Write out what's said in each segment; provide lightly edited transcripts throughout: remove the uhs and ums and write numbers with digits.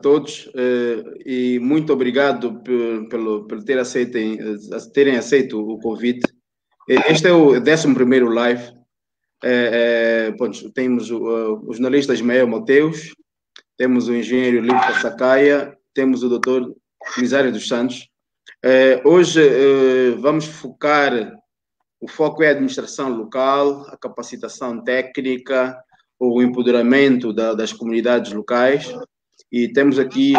todos e muito obrigado por terem aceito o convite. Este é o 11º live. Temos o jornalista Ismael Mateus, temos o engenheiro Lídio Sacaia, temos o doutor Misário dos Santos. Hoje vamos focar, o foco é a administração local, a capacitação técnica, o empoderamento das comunidades locais. E temos aqui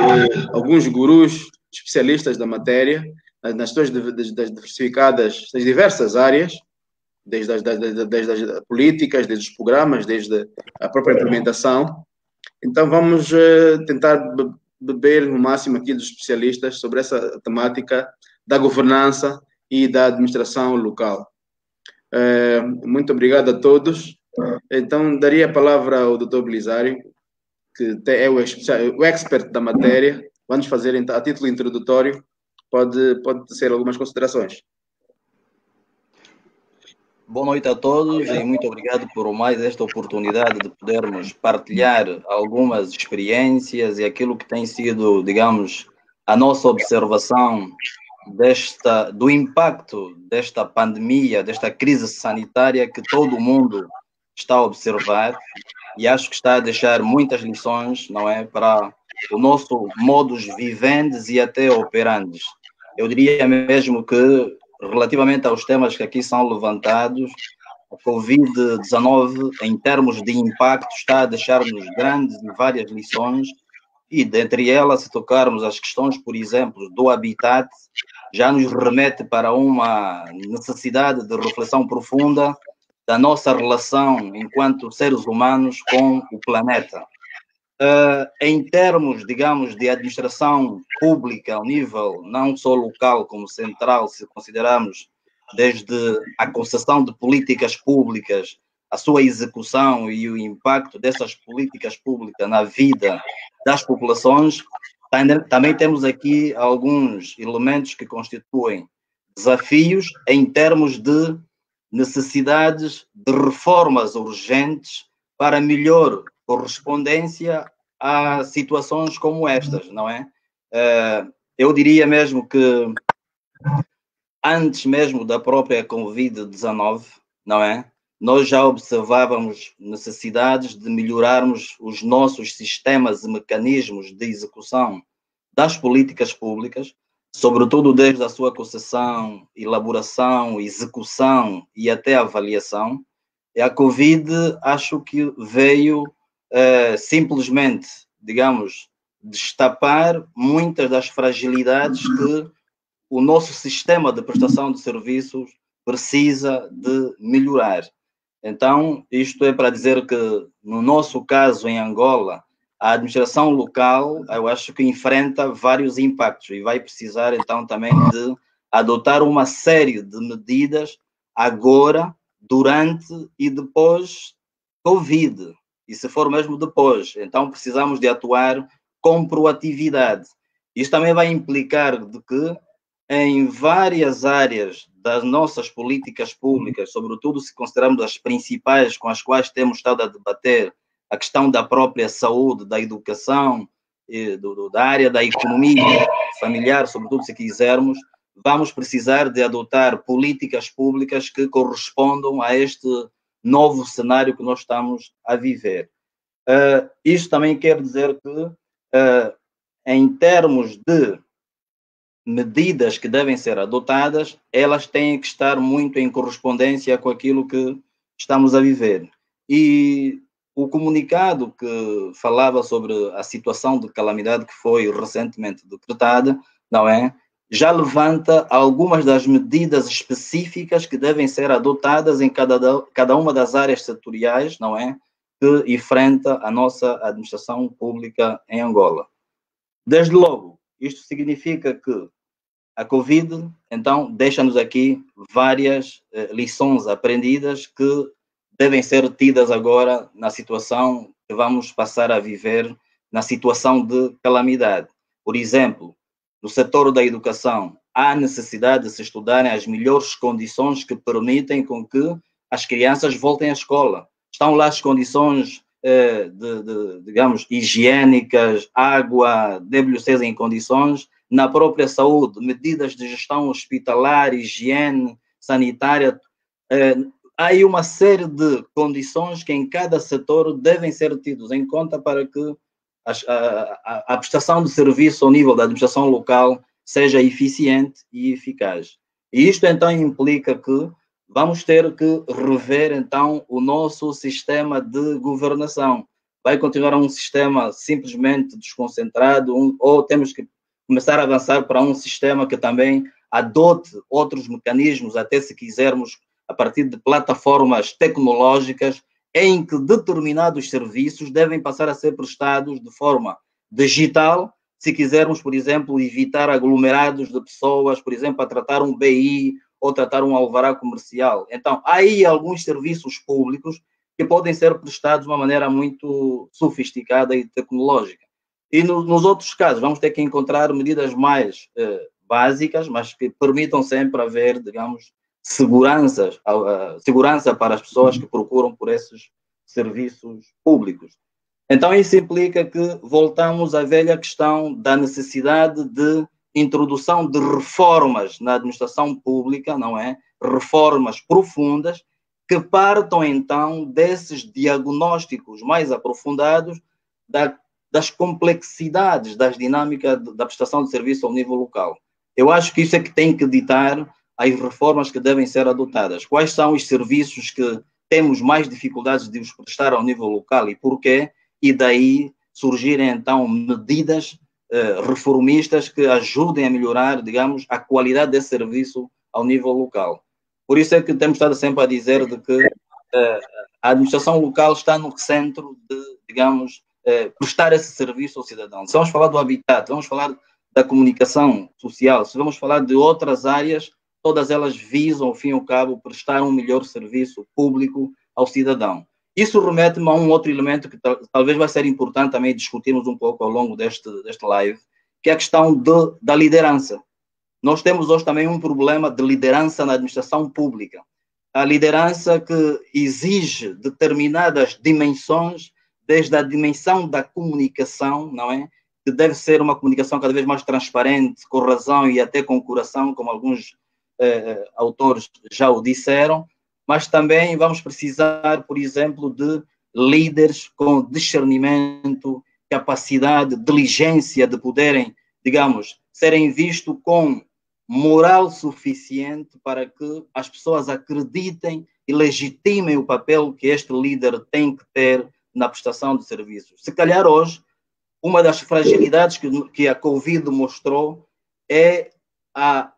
alguns gurus especialistas da matéria, nas suas diversificadas, das diversas áreas, desde as políticas, desde os programas, desde a própria implementação. Então, vamos tentar beber o máximo aqui dos especialistas sobre essa temática da governança e da administração local. Muito obrigado a todos. Então, daria a palavra ao Dr. Belisário, que é o expert da matéria. Vamos fazer, a título introdutório, pode ser algumas considerações. Boa noite a todos e muito obrigado por mais esta oportunidade de podermos partilhar algumas experiências e aquilo que tem sido, digamos, a nossa observação do impacto desta pandemia, desta crise sanitária que todo mundo está a observar, e acho que está a deixar muitas lições, não é, para o nosso modus vivendi e até operandes. Eu diria mesmo que, relativamente aos temas que aqui são levantados, a Covid-19, em termos de impacto, está a deixar-nos grandes e várias lições, e dentre elas, se tocarmos as questões, por exemplo, do habitat, já nos remete para uma necessidade de reflexão profunda da nossa relação enquanto seres humanos com o planeta. Em termos, digamos, de administração pública ao nível não só local como central, se considerarmos desde a concessão de políticas públicas, a sua execução e o impacto dessas políticas públicas na vida das populações, também temos aqui alguns elementos que constituem desafios em termos de necessidades de reformas urgentes para melhor correspondência a situações como estas, não é? Eu diria mesmo que antes mesmo da própria Covid-19, não é? Nós já observávamos necessidades de melhorarmos os nossos sistemas e mecanismos de execução das políticas públicas, sobretudo desde a sua concessão, elaboração, execução e até avaliação. E a Covid, acho que veio simplesmente, digamos, destapar muitas das fragilidades que o nosso sistema de prestação de serviços precisa de melhorar. Então, isto é para dizer que, no nosso caso, em Angola, a administração local, eu acho que enfrenta vários impactos e vai precisar, então, também de adotar uma série de medidas agora, durante e depois Covid. E se for mesmo depois, então precisamos de atuar com proatividade. Isto também vai implicar de que, em várias áreas das nossas políticas públicas, sobretudo se considerarmos as principais com as quais temos estado a debater, a questão da própria saúde, da educação, da área da economia familiar, sobretudo se quisermos, vamos precisar de adotar políticas públicas que correspondam a este novo cenário que nós estamos a viver. Isto também quer dizer que, em termos de medidas que devem ser adotadas, elas têm que estar muito em correspondência com aquilo que estamos a viver. E o comunicado que falava sobre a situação de calamidade que foi recentemente decretada, não é? Já levanta algumas das medidas específicas que devem ser adotadas em cada uma das áreas setoriais, não é? Que enfrenta a nossa administração pública em Angola. Desde logo, isto significa que a Covid, então, deixa-nos aqui várias lições aprendidas que devem ser tidas agora na situação que vamos passar a viver, na situação de calamidade. Por exemplo, no setor da educação, há necessidade de se estudarem as melhores condições que permitem com que as crianças voltem à escola. Estão lá as condições digamos, higiênicas, água, WCs em condições, na própria saúde, medidas de gestão hospitalar, higiene sanitária. Há aí uma série de condições que em cada setor devem ser tidos em conta para que a prestação de serviço ao nível da administração local seja eficiente e eficaz. E isto então implica que vamos ter que rever então o nosso sistema de governação. Vai continuar um sistema simplesmente desconcentrado ou temos que começar a avançar para um sistema que também adote outros mecanismos, até se quisermos, a partir de plataformas tecnológicas, em que determinados serviços devem passar a ser prestados de forma digital, se quisermos, por exemplo, evitar aglomerados de pessoas, por exemplo, a tratar um BI ou tratar um alvará comercial. Então, há aí alguns serviços públicos que podem ser prestados de uma maneira muito sofisticada e tecnológica. E nos outros casos, vamos ter que encontrar medidas mais básicas, mas que permitam sempre haver, digamos, segurança para as pessoas que procuram por esses serviços públicos. Então, isso implica que voltamos à velha questão da necessidade de introdução de reformas na administração pública, não é? Reformas profundas que partam, então, desses diagnósticos mais aprofundados das complexidades das dinâmicas da prestação de serviço ao nível local. Eu acho que isso é que tem que ditar as reformas que devem ser adotadas. Quais são os serviços que temos mais dificuldades de os prestar ao nível local e porquê? E daí surgirem, então, medidas reformistas que ajudem a melhorar, digamos, a qualidade desse serviço ao nível local. Por isso é que temos estado sempre a dizer de que a administração local está no centro de, digamos, prestar esse serviço ao cidadão. Se vamos falar do habitat, vamos falar da comunicação social, se vamos falar de outras áreas, todas elas visam, ao fim e ao cabo, prestar um melhor serviço público ao cidadão. Isso remete-me a um outro elemento que talvez vai ser importante também discutirmos um pouco ao longo deste live, que é a questão da liderança. Nós temos hoje também um problema de liderança na administração pública. A liderança que exige determinadas dimensões, desde a dimensão da comunicação, não é? Que deve ser uma comunicação cada vez mais transparente, com razão e até com coração, como alguns autores já o disseram, mas também vamos precisar, por exemplo, de líderes com discernimento, capacidade, diligência de poderem, digamos, serem vistos com moral suficiente para que as pessoas acreditem e legitimem o papel que este líder tem que ter na prestação de serviços. Se calhar hoje, uma das fragilidades que a Covid mostrou é a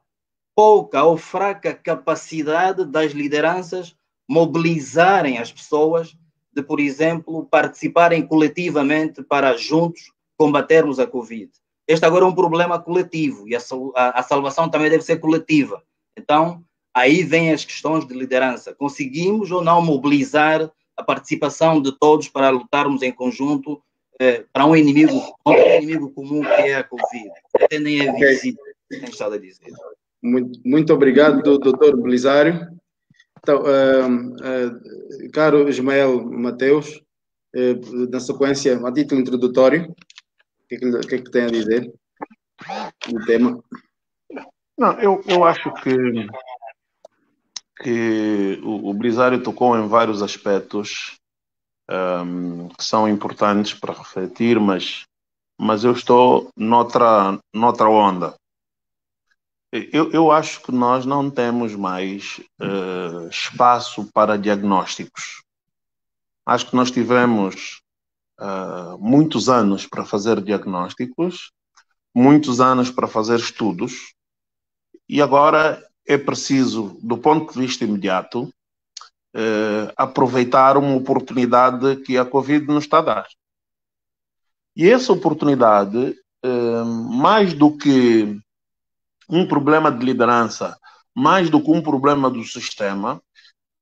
pouca ou fraca capacidade das lideranças mobilizarem as pessoas de, por exemplo, participarem coletivamente para juntos combatermos a Covid. Este agora é um problema coletivo e a salvação também deve ser coletiva. Então, aí vêm as questões de liderança. Conseguimos ou não mobilizar a participação de todos para lutarmos em conjunto para um inimigo comum que é a Covid? Até nem é visível, tem estado a dizer. Muito obrigado, doutor Belisário. Então, caro Ismael Mateus, na sequência, a título introdutório, o que é que tem a dizer no tema? Não, eu acho que o Belisário tocou em vários aspectos que são importantes para refletir, mas eu estou noutra onda. Eu acho que nós não temos mais espaço para diagnósticos. Acho que nós tivemos muitos anos para fazer diagnósticos, muitos anos para fazer estudos, e agora é preciso, do ponto de vista imediato, aproveitar uma oportunidade que a Covid nos está a dar. E essa oportunidade, mais do que um problema de liderança, mais do que um problema do sistema,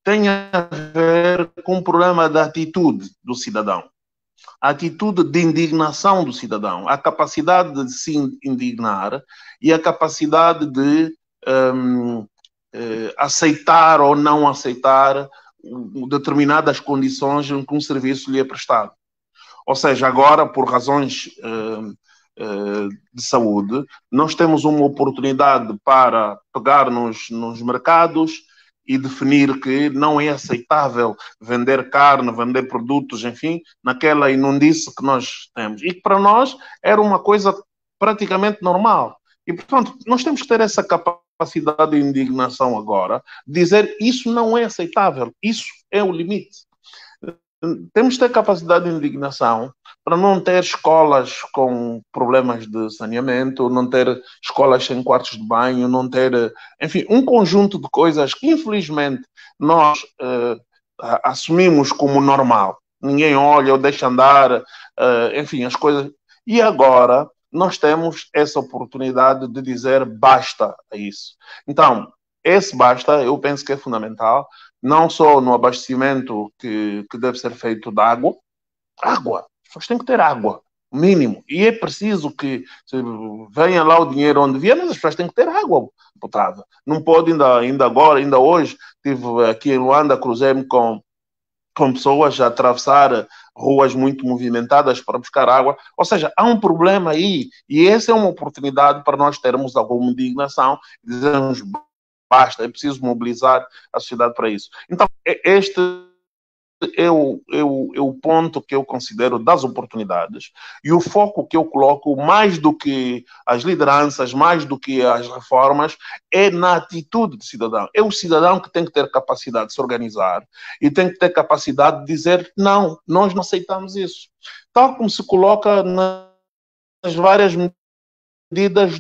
tem a ver com um problema da atitude do cidadão. A atitude de indignação do cidadão, a capacidade de se indignar e a capacidade de aceitar ou não aceitar determinadas condições em que um serviço lhe é prestado. Ou seja, agora, por razões de saúde, nós temos uma oportunidade para pegar nos mercados e definir que não é aceitável vender carne, vender produtos, enfim, naquela imundície que nós temos. E que para nós era uma coisa praticamente normal. E, portanto, nós temos que ter essa capacidade de indignação agora, dizer isso não é aceitável, isso é o limite. Temos que ter capacidade de indignação para não ter escolas com problemas de saneamento, não ter escolas sem quartos de banho, não ter, enfim, um conjunto de coisas que, infelizmente, nós assumimos como normal. Ninguém olha ou deixa andar, enfim, as coisas. E agora nós temos essa oportunidade de dizer basta a isso. Então, esse basta, eu penso que é fundamental, não só no abastecimento que deve ser feito de água. Água, as pessoas têm que ter água, mínimo. E é preciso que venha lá o dinheiro onde vier, mas as pessoas têm que ter água potável. Não pode, ainda agora, ainda hoje, estive aqui em Luanda, cruzei-me com pessoas a atravessar ruas muito movimentadas para buscar água. Ou seja, há um problema aí, e essa é uma oportunidade para nós termos alguma indignação, dizermos basta, é preciso mobilizar a sociedade para isso. Então, este é o ponto que eu considero das oportunidades e o foco que eu coloco, mais do que as lideranças, mais do que as reformas, é na atitude do cidadão. É o cidadão que tem que ter capacidade de se organizar e tem que ter capacidade de dizer não, nós não aceitamos isso. Tal como se coloca nas várias medidas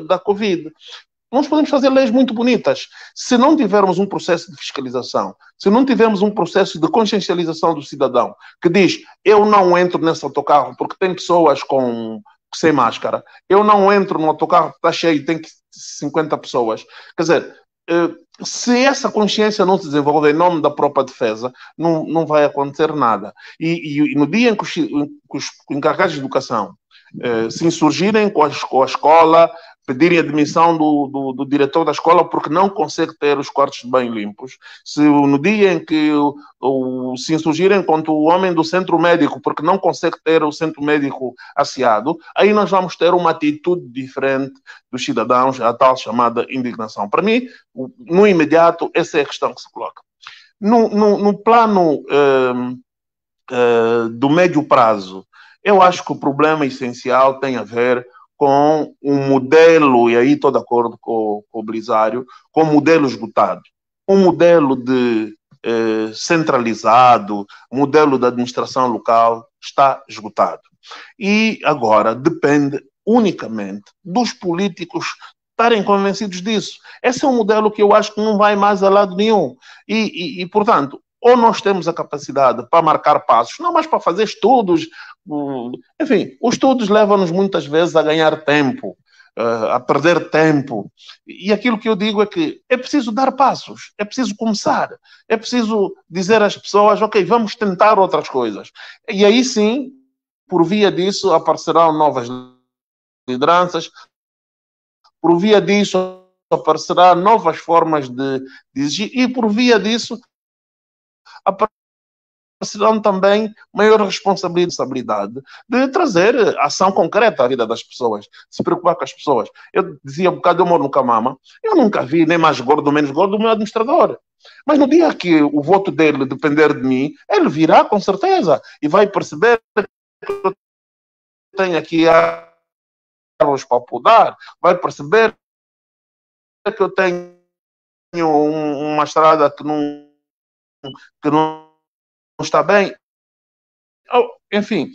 da Covid. Nós podemos fazer leis muito bonitas. Se não tivermos um processo de fiscalização, se não tivermos um processo de consciencialização do cidadão, que diz, eu não entro nesse autocarro porque tem pessoas sem máscara, eu não entro no autocarro que está cheio, tem 50 pessoas. Quer dizer, se essa consciência não se desenvolver em nome da própria defesa, não vai acontecer nada. E no dia em que os encarregados de educação se insurgirem com a escola, pedirem a demissão do diretor da escola porque não consegue ter os quartos de banho limpos, se no dia em que se insurgirem contra o homem do centro médico porque não consegue ter o centro médico asseado, aí nós vamos ter uma atitude diferente dos cidadãos, a tal chamada indignação. Para mim, no imediato, essa é a questão que se coloca. No plano do médio prazo, eu acho que o problema essencial tem a ver com um modelo, e aí estou de acordo com o Belisário, com um modelo esgotado. Um modelo centralizado, modelo de administração local está esgotado. E agora depende unicamente dos políticos estarem convencidos disso. Esse é um modelo que eu acho que não vai mais a lado nenhum. E portanto, ou nós temos a capacidade para marcar passos, não mais para fazer estudos. Enfim, os estudos levam-nos muitas vezes a ganhar tempo, a perder tempo. E aquilo que eu digo é que é preciso dar passos, é preciso começar, é preciso dizer às pessoas, ok, vamos tentar outras coisas. E aí sim, por via disso, aparecerão novas lideranças, por via disso, aparecerão novas formas de exigir, e por via disso, aparecerão também maior responsabilidade de trazer ação concreta à vida das pessoas, se preocupar com as pessoas. Eu dizia um bocado, eu moro no Camama, eu nunca vi nem mais gordo ou menos gordo o meu administrador. Mas no dia que o voto dele depender de mim, ele virá com certeza e vai perceber que eu tenho aqui árvores para podar, vai perceber que eu tenho uma estrada que não está bem. Enfim,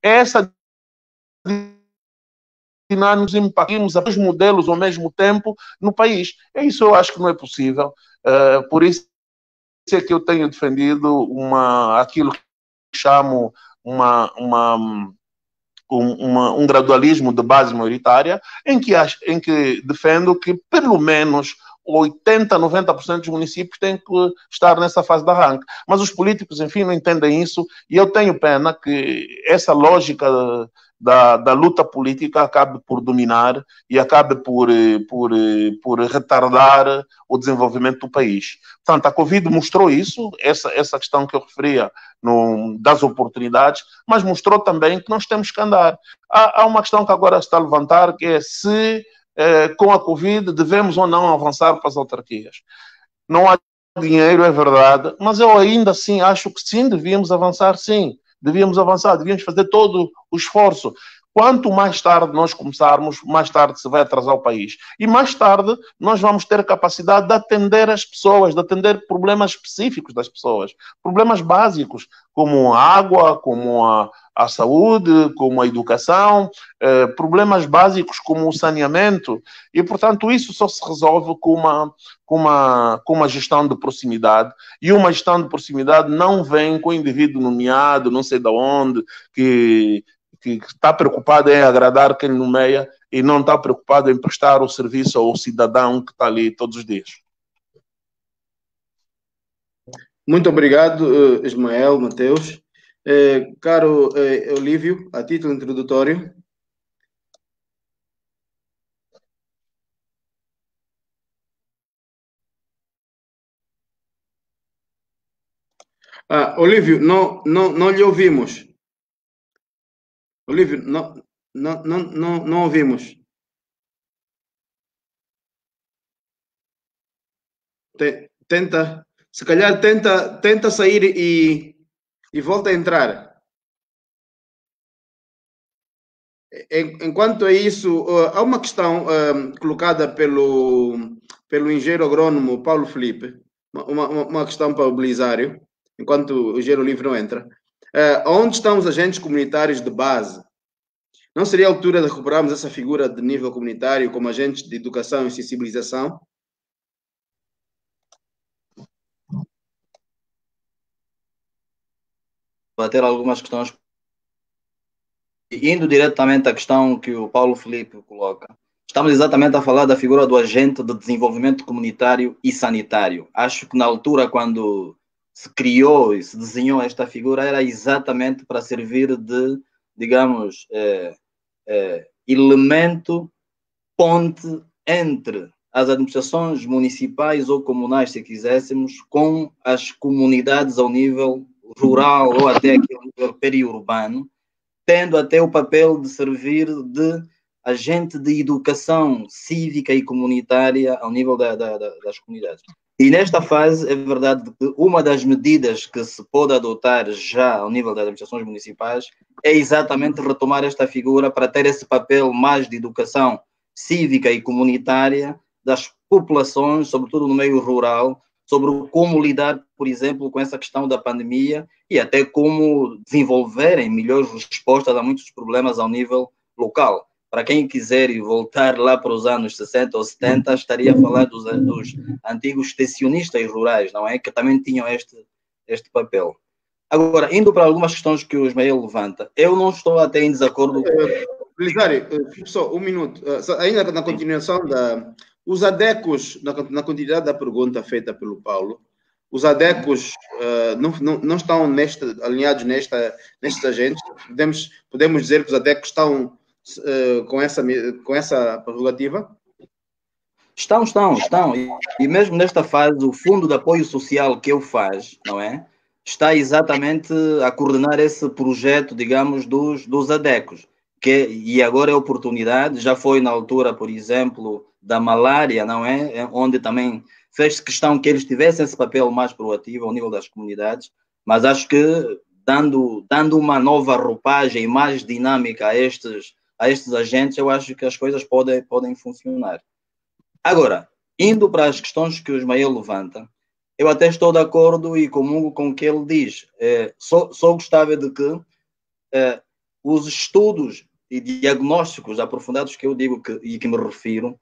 essa dinâmica impactamos os modelos ao mesmo tempo no país. Isso eu acho que não é possível. Por isso é que eu tenho defendido aquilo que chamo um gradualismo de base maioritária, em que defendo que pelo menos 80%, 90% dos municípios têm que estar nessa fase de arranque. Mas os políticos, enfim, não entendem isso, e eu tenho pena que essa lógica da luta política acabe por dominar e acabe por retardar o desenvolvimento do país. Portanto, a Covid mostrou isso, essa questão que eu referia das oportunidades, mas mostrou também que nós temos que andar. Há uma questão que agora está a levantar, que é se com a Covid devemos ou não avançar para as autarquias. Não há dinheiro, é verdade, mas eu ainda assim acho que sim, devíamos avançar, sim. Devíamos avançar, devíamos fazer todo o esforço. Quanto mais tarde nós começarmos, mais tarde se vai atrasar o país. E mais tarde nós vamos ter capacidade de atender as pessoas, de atender problemas específicos das pessoas. Problemas básicos, como a água, como a saúde, como a educação, problemas básicos como o saneamento. E, portanto, isso só se resolve com uma gestão de proximidade. E uma gestão de proximidade não vem com o indivíduo nomeado, não sei de onde, que está preocupado em agradar quem nomeia e não está preocupado em prestar o serviço ao cidadão que está ali todos os dias. Muito obrigado, Ismael, Mateus. Caro Olívio, a título introdutório. Olívio, não lhe ouvimos. Olívio, não ouvimos. Se calhar tenta sair e volta a entrar. Enquanto é isso, há uma questão colocada pelo engenheiro agrônomo Paulo Felipe, uma questão para o Belisário, enquanto o engenheiro livre não entra. Onde estão os agentes comunitários de base? Não seria a altura de recuperarmos essa figura de nível comunitário como agentes de educação e sensibilização? Bater algumas questões. Indo diretamente à questão que o Paulo Felipe coloca, estamos exatamente a falar da figura do agente de desenvolvimento comunitário e sanitário. Acho que na altura, quando se criou e se desenhou esta figura, era exatamente para servir de, digamos, elemento ponte entre as administrações municipais ou comunais, se quiséssemos, com as comunidades ao nível rural ou até aqui ao nível periurbano, tendo até o papel de servir de agente de educação cívica e comunitária ao nível das comunidades. E nesta fase, é verdade que uma das medidas que se pode adotar já ao nível das administrações municipais é exatamente retomar esta figura para ter esse papel mais de educação cívica e comunitária das populações, sobretudo no meio rural, sobre como lidar, por exemplo, com essa questão da pandemia e até como desenvolverem melhores respostas a muitos problemas ao nível local. Para quem quiser voltar lá para os anos 60 ou 70, estaria a falar dos antigos extensionistas rurais, não é? Que também tinham este papel. Agora, indo para algumas questões que o Ismael levanta, eu não estou até em desacordo com... Belisário, só um minuto. Ainda na continuação os ADECOS, na continuidade da pergunta feita pelo Paulo, os ADECOS não estão alinhados nestes agentes? Podemos dizer que os ADECOS estão com essa prerrogativa? Estão. E mesmo nesta fase, o Fundo de Apoio Social que eu faz, não é? Está exatamente a coordenar esse projeto, digamos, dos ADECOS. E agora é oportunidade, já foi na altura, por exemplo, da malária, não é? Onde também fez questão que eles tivessem esse papel mais proativo ao nível das comunidades, mas acho que dando uma nova roupagem e mais dinâmica a estes agentes, eu acho que as coisas podem funcionar. Agora, indo para as questões que o Ismael levanta, eu até estou de acordo e comungo com o que ele diz. Só gostava de que os estudos e diagnósticos aprofundados que eu digo e que me refiro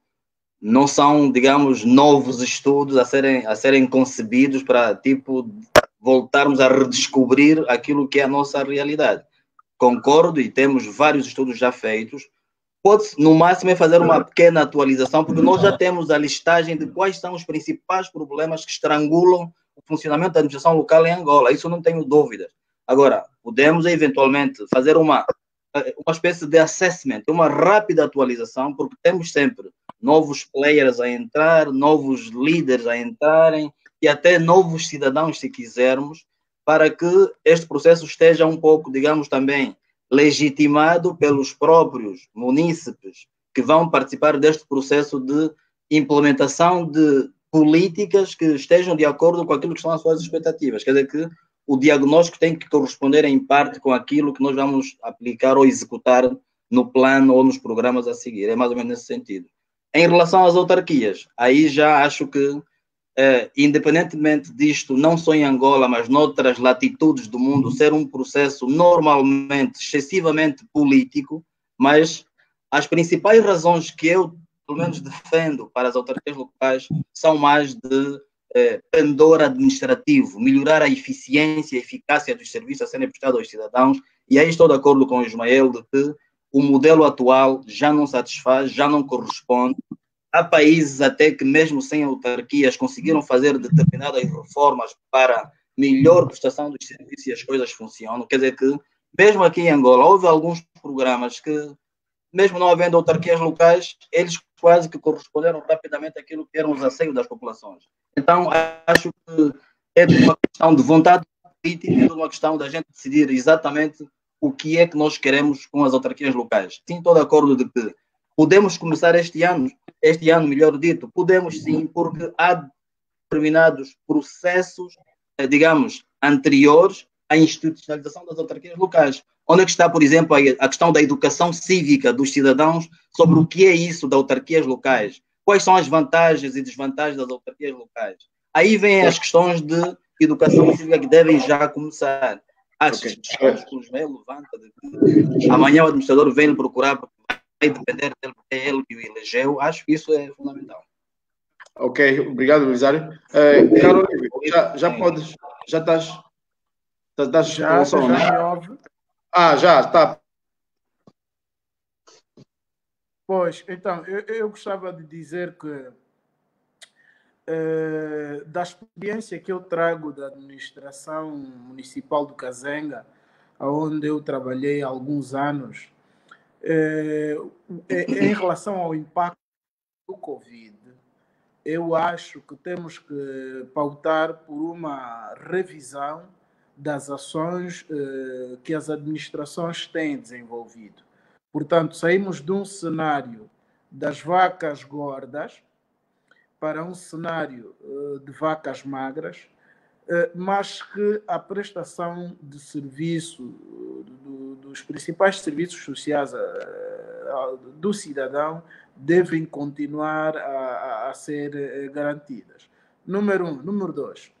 não são, digamos, novos estudos a serem concebidos para, tipo, voltarmos a redescobrir aquilo que é a nossa realidade. Concordo e temos vários estudos já feitos. pode-se, no máximo, é fazer uma pequena atualização, porque nós já temos a listagem de quais são os principais problemas que estrangulam o funcionamento da administração local em Angola. Isso não tenho dúvidas. Agora, podemos, eventualmente, fazer uma espécie de assessment, uma rápida atualização, porque temos sempre novos players a entrar, novos líderes a entrarem e até novos cidadãos, se quisermos, para que este processo esteja um pouco, digamos, também legitimado pelos próprios munícipes que vão participar deste processo de implementação de políticas que estejam de acordo com aquilo que são as suas expectativas. Quer dizer que o diagnóstico tem que corresponder em parte com aquilo que nós vamos aplicar ou executar no plano ou nos programas a seguir. É mais ou menos nesse sentido. Em relação às autarquias, aí já acho que, independentemente disto, não só em Angola, mas noutras latitudes do mundo, ser um processo normalmente, excessivamente político, mas as principais razões que eu, pelo menos, defendo para as autarquias locais são mais de pendor administrativo, melhorar a eficiência e eficácia dos serviços a serem prestados aos cidadãos, e aí estou de acordo com o Ismael de que o modelo atual já não satisfaz, já não corresponde. Há países até que mesmo sem autarquias conseguiram fazer determinadas reformas para melhor prestação dos serviços e as coisas funcionam. Quer dizer que, mesmo aqui em Angola, houve alguns programas que, mesmo não havendo autarquias locais, eles quase que corresponderam rapidamente àquilo que eram os anseios das populações. Então, acho que é de uma questão de vontade política, é de uma questão da gente decidir exatamente o que é que nós queremos com as autarquias locais. Sim, estou de acordo de que podemos começar este ano, melhor dito, podemos sim, porque há determinados processos, digamos, anteriores à institucionalização das autarquias locais. Onde é que está, por exemplo, a questão da educação cívica dos cidadãos sobre o que é isso de autarquias locais? Quais são as vantagens e desvantagens das autarquias locais? Aí vêm as questões de educação cívica que devem já começar. As questões que o Ismael levanta de que amanhã o administrador vem lhe procurar porque vai depender dele, porque é ele que o elegeu, acho que isso é fundamental. Ok, obrigado, Belisário. Carol, já podes, já estás já me ouve? Já, está. Pois, então, eu gostava de dizer que da experiência que eu trago da administração municipal do Kazenga, onde eu trabalhei há alguns anos, em relação ao impacto do Covid, eu acho que temos que pautar por uma revisão das ações que as administrações têm desenvolvido. Portanto, saímos de um cenário das vacas gordas para um cenário de vacas magras, mas que a prestação de serviço, dos principais serviços sociais do cidadão, devem continuar a ser garantidas. Número 1. Número 2.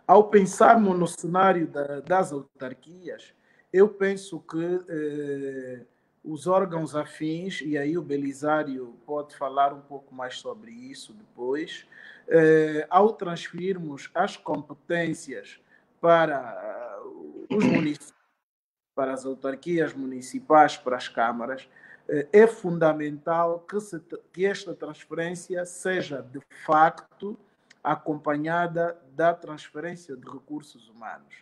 Ao pensarmos no cenário das autarquias, eu penso que os órgãos afins, e aí o Belisário pode falar um pouco mais sobre isso depois, ao transferirmos as competências para os municípios, para as autarquias municipais, para as câmaras, é fundamental que esta transferência seja, de facto, acompanhada da transferência de recursos humanos.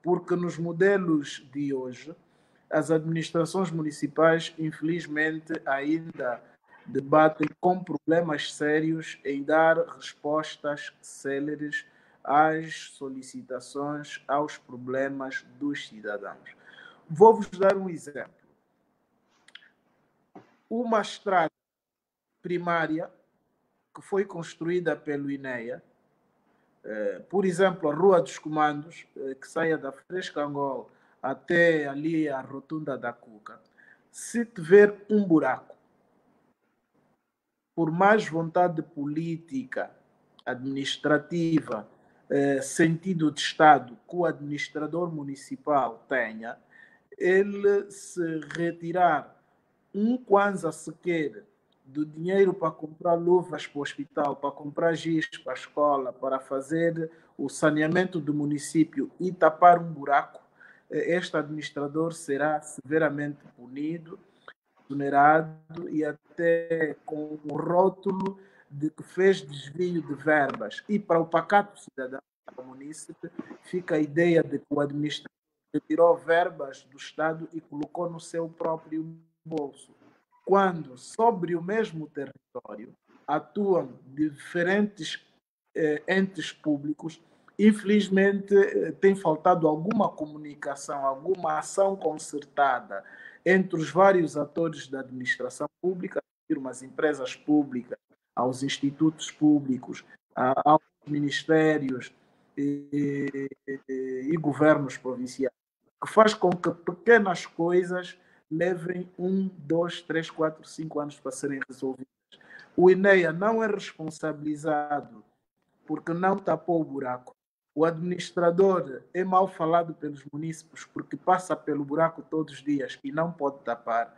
Porque nos modelos de hoje, as administrações municipais, infelizmente, ainda debatem com problemas sérios em dar respostas céleres às solicitações, aos problemas dos cidadãos. Vou-vos dar um exemplo. Uma estrada primária que foi construída pelo INEA, por exemplo, a Rua dos Comandos, que saia da Frescangol até ali a Rotunda da Cuca, se tiver um buraco, por mais vontade política, administrativa, sentido de Estado que o administrador municipal tenha, ele se retirar um kwanza sequer do dinheiro para comprar luvas para o hospital, para comprar giz para a escola, para fazer o saneamento do município e tapar um buraco, este administrador será severamente punido exonerado e até com o rótulo de que fez desvio de verbas. E para o pacato cidadão munícipe, fica a ideia de que o administrador retirou verbas do Estado e colocou no seu próprio bolso, quando sobre o mesmo território atuam diferentes entes públicos. Infelizmente, tem faltado alguma comunicação, alguma ação concertada entre os vários atores da administração pública, as empresas públicas, aos institutos públicos, aos ministérios e governos provinciais, que faz com que pequenas coisas levem 1, 2, 3, 4, 5 anos para serem resolvidas. O INEA não é responsabilizado porque não tapou o buraco. O administrador é mal falado pelos munícipes porque passa pelo buraco todos os dias e não pode tapar.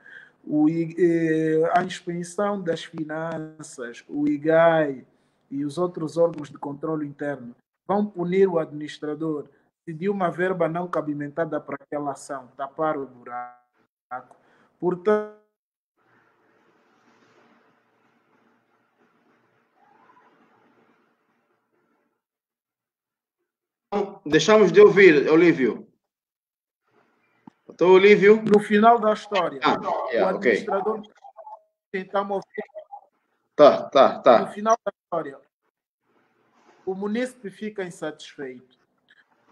A Inspeção das Finanças, o IGAI e os outros órgãos de controle interno vão punir o administrador se de uma verba não cabimentada para aquela ação tapar o buraco. Portanto, deixamos de ouvir, Olívio. Estou, Olívio? No final da história, o administrador tentar mover. Tá. No final da história, o munícipe fica insatisfeito.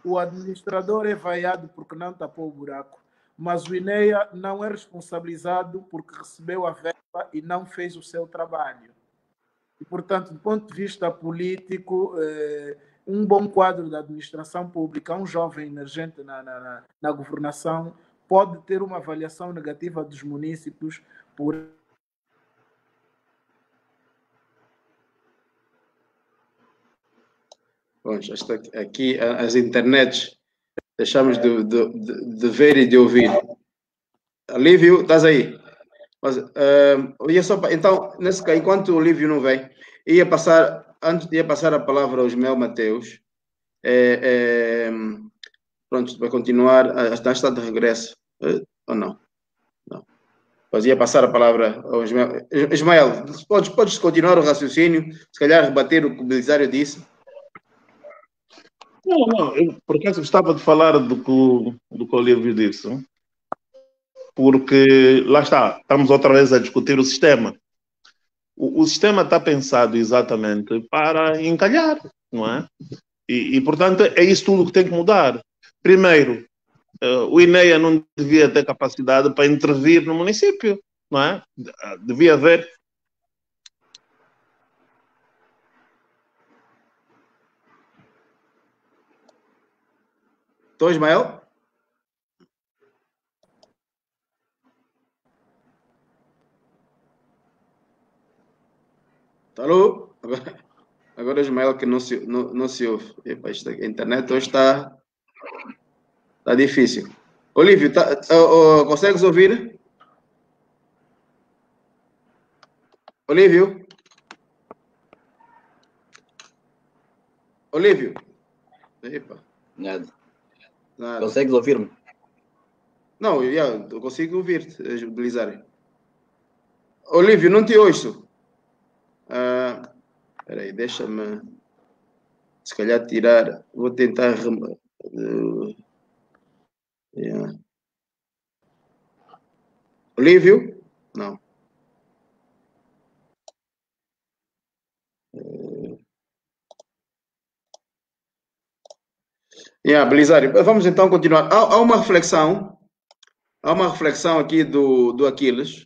O administrador é vaiado porque não tapou o buraco, mas o INEA não é responsabilizado porque recebeu a verba e não fez o seu trabalho. E, portanto, do ponto de vista político, um bom quadro da administração pública, um jovem emergente na governação, pode ter uma avaliação negativa dos munícipes por... Bom, já está aqui as internets, deixamos de ver e de ouvir. Olívio, estás aí? Mas, então, nesse caso, enquanto o Olívio não vem, ia passar a palavra ao Ismael Mateus. Pronto, vai continuar. Está de regresso. Ou não? Não. Mas ia passar a palavra ao Ismael. Ismael, podes continuar o raciocínio, se calhar rebater o que o Belisário disse? Não, eu por acaso gostava de falar do que o Olívio disse, porque lá está, estamos outra vez a discutir o sistema. O sistema está pensado exatamente para encalhar, não é? E, portanto, é isso tudo que tem que mudar. Primeiro, o INEA não devia ter capacidade para intervir no município, não é? Devia haver... Estou, Ismael? Alô? Agora o Ismael que não se ouve. Epa, a internet hoje está difícil. Olívio, consegues ouvir? Olívio? Olívio? Epa. Nada. Consegues ouvir-me? Não, eu consigo ouvir-te, Belisário. Olívio, não te ouço. Espera aí, deixa-me se calhar tirar. Vou tentar. Olívio? Não. Belisário, vamos então continuar. Há uma reflexão aqui do Aquiles.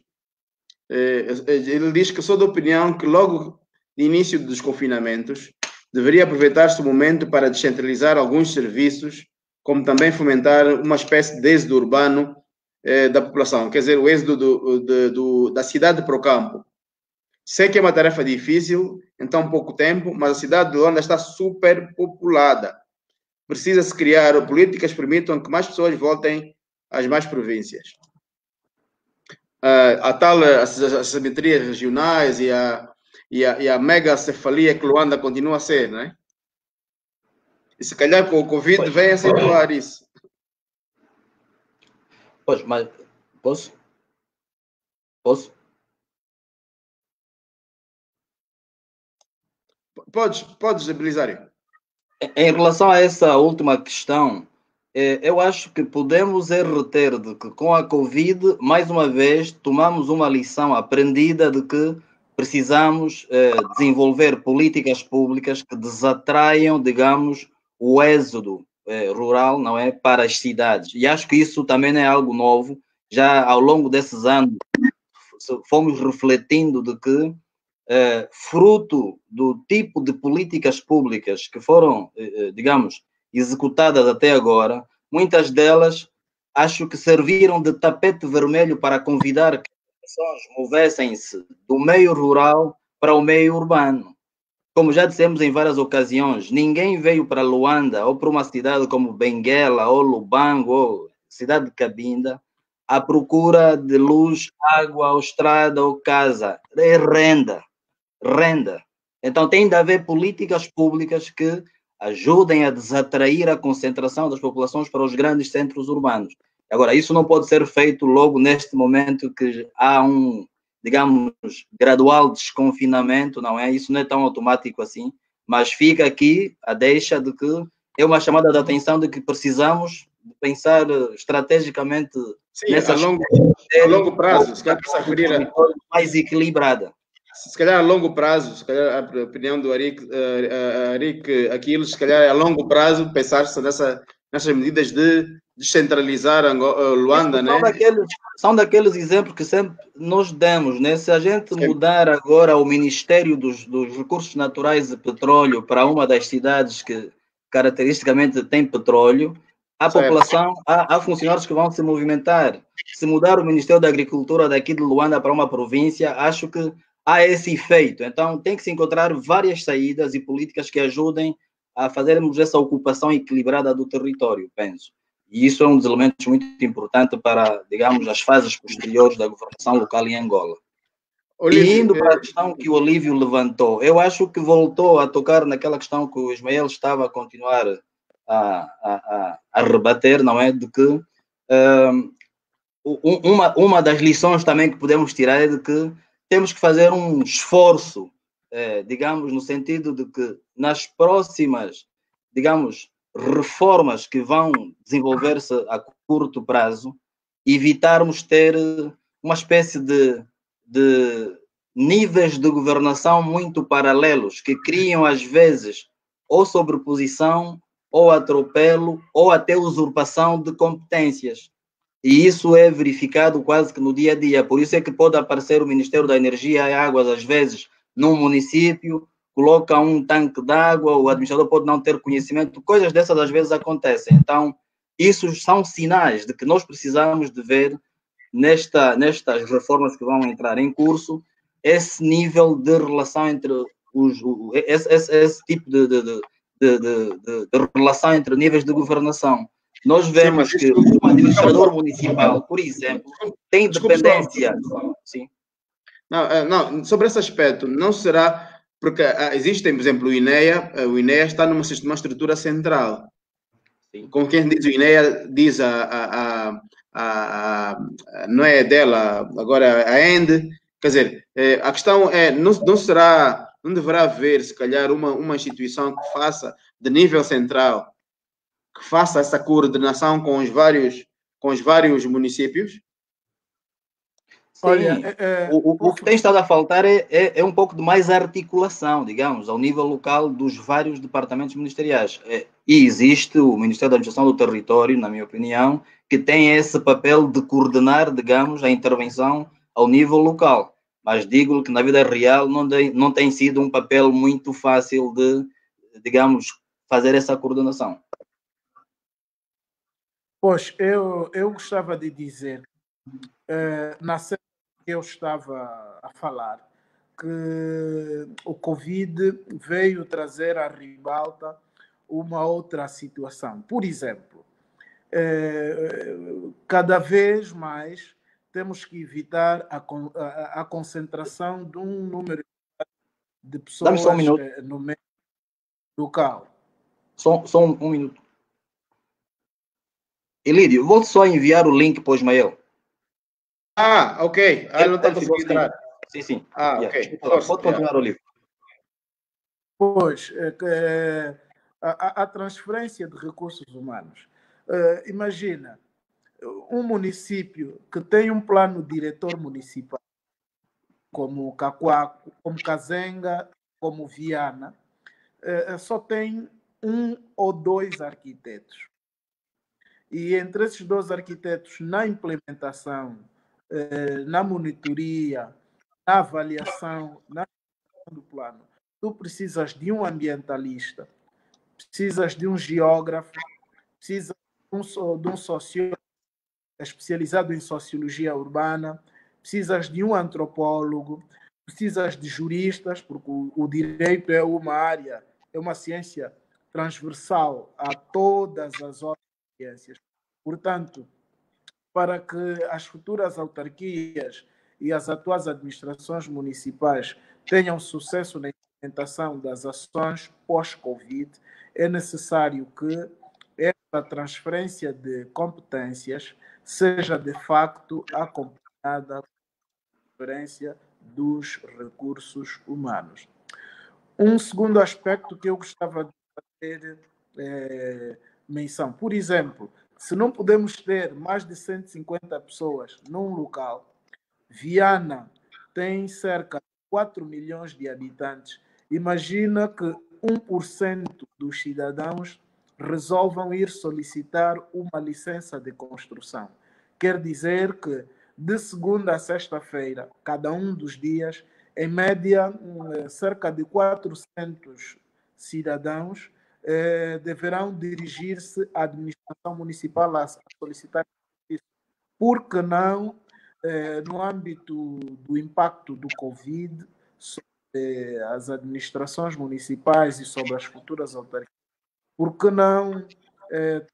Ele diz que sou da opinião que logo no início dos confinamentos deveria aproveitar-se o momento para descentralizar alguns serviços, como também fomentar uma espécie de êxodo urbano da população, quer dizer, o êxodo da cidade para o campo. Sei que é uma tarefa difícil em tão pouco tempo, mas a cidade de Luanda está super populada. Precisa-se criar políticas que permitam que mais pessoas voltem às mais províncias. A tal assimetrias regionais e a megacefalia que Luanda continua a ser, não é? E se calhar com o Covid vem acentuar isso. Pois, mas posso? Posso? Podes, Belisário. Em relação a essa última questão, eu acho que podemos reter de que com a Covid, mais uma vez, tomamos uma lição aprendida de que precisamos desenvolver políticas públicas que desatraiam, digamos, o êxodo rural, não é, para as cidades. E acho que isso também não é algo novo. Já ao longo desses anos fomos refletindo de que fruto do tipo de políticas públicas que foram, digamos, executadas até agora, muitas delas acho que serviram de tapete vermelho para convidar que as pessoas movessem-se do meio rural para o meio urbano. Como já dissemos em várias ocasiões, ninguém veio para Luanda ou para uma cidade como Benguela ou Lubango ou cidade de Cabinda à procura de luz, água, ou estrada ou casa. É renda. Então tem de haver políticas públicas que ajudem a desatrair a concentração das populações para os grandes centros urbanos. Agora, isso não pode ser feito logo neste momento que há um, digamos, gradual desconfinamento, não é? Isso não é tão automático assim, mas fica aqui a deixa de que é uma chamada de atenção de que precisamos pensar estrategicamente nessas a longo prazo, se calhar precisa referir mais equilibrada. Se calhar a longo prazo, se calhar a opinião do Arik Aquiles, se calhar a longo prazo pensar-se nessas medidas de descentralizar Luanda, né? São daqueles exemplos que sempre nós demos, né? Se a gente mudar agora o Ministério dos Recursos Naturais e Petróleo para uma das cidades que caracteristicamente tem petróleo, a população, há funcionários que vão se movimentar. Se mudar o Ministério da Agricultura daqui de Luanda para uma província, acho que há esse efeito. Então, tem que se encontrar várias saídas e políticas que ajudem a fazermos essa ocupação equilibrada do território, penso. E isso é um dos elementos muito importantes para, digamos, as fases posteriores da governação local em Angola. E indo para a questão que o Olívio levantou, eu acho que voltou a tocar naquela questão que o Ismael estava a continuar a rebater, não é? De que uma das lições também que podemos tirar é de que temos que fazer um esforço, digamos, no sentido de que nas próximas, digamos, reformas que vão desenvolver-se a curto prazo, evitarmos ter uma espécie de níveis de governação muito paralelos, que criam, às vezes, ou sobreposição, ou atropelo, ou até usurpação de competências. E isso é verificado quase que no dia a dia. Por isso é que pode aparecer o Ministério da Energia e Águas, às vezes, num município, coloca um tanque d'água, o administrador pode não ter conhecimento, coisas dessas às vezes acontecem. Então, isso são sinais de que nós precisamos de ver nestas reformas que vão entrar em curso, esse nível de relação entre esse tipo de relação entre níveis de governação. Nós vemos que o administrador municipal, por exemplo, tem dependência. Sim. Não, sobre esse aspecto, não será. Porque existem, por exemplo, o INEA está numa estrutura central. Sim. Como quem diz o INEA, diz não é dela, agora a ENDE. Quer dizer, a questão é, não deverá haver, se calhar, uma instituição que faça, de nível central, que faça essa coordenação com os vários municípios? Sim, o que tem estado a faltar é um pouco de mais articulação, digamos, ao nível local dos vários departamentos ministeriais. E existe o Ministério da Administração do Território, na minha opinião, que tem esse papel de coordenar, digamos, a intervenção ao nível local. Mas digo-lhe que na vida real não tem sido um papel muito fácil de, digamos, fazer essa coordenação. Pois, eu gostava de dizer, na série que eu estava a falar, que o Covid veio trazer à ribalta uma outra situação. Por exemplo, cada vez mais temos que evitar a concentração de um número de pessoas no meio local. Só um minuto. Elídio, vou só enviar o link para o Ismael. Ok. Não está a conseguir entrar. Sim, sim. Ok. Pode continuar, Olívio. Pois, a transferência de recursos humanos. Imagina, um município que tem um plano diretor municipal, como Cacoaco, como Cazenga, como Viana, só tem um ou dois arquitetos. E entre esses dois arquitetos, na implementação, na monitoria, na avaliação, na do plano, tu precisas de um ambientalista, precisas de um geógrafo, precisas de um sociólogo especializado em sociologia urbana, precisas de um antropólogo, precisas de juristas, porque o direito é uma área, é uma ciência transversal a todas as outras ciências. Portanto, para que as futuras autarquias e as atuais administrações municipais tenham sucesso na implementação das ações pós-Covid, é necessário que esta transferência de competências seja de facto acompanhada com a transferência dos recursos humanos. Um segundo aspecto que eu gostava de fazer menção, por exemplo, se não podemos ter mais de 150 pessoas num local, Viana tem cerca de 4 milhões de habitantes. Imagina que 1% dos cidadãos resolvam ir solicitar uma licença de construção. Quer dizer que de segunda a sexta-feira, cada um dos dias, em média, cerca de 400 cidadãos deverão dirigir-se à administração municipal a solicitar isso. Por que não, no âmbito do impacto do Covid sobre as administrações municipais e sobre as futuras autarquias, por que não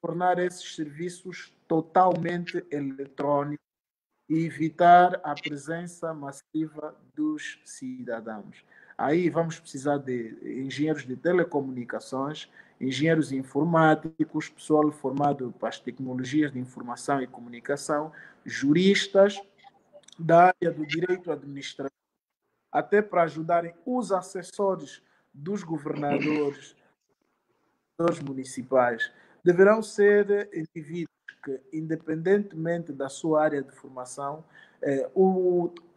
tornar esses serviços totalmente eletrônicos e evitar a presença massiva dos cidadãos? Aí vamos precisar de engenheiros de telecomunicações, engenheiros informáticos, pessoal formado para as tecnologias de informação e comunicação, juristas da área do direito administrativo, até para ajudarem os assessores dos governadores municipais. Deverão ser indivíduos que, independentemente da sua área de formação,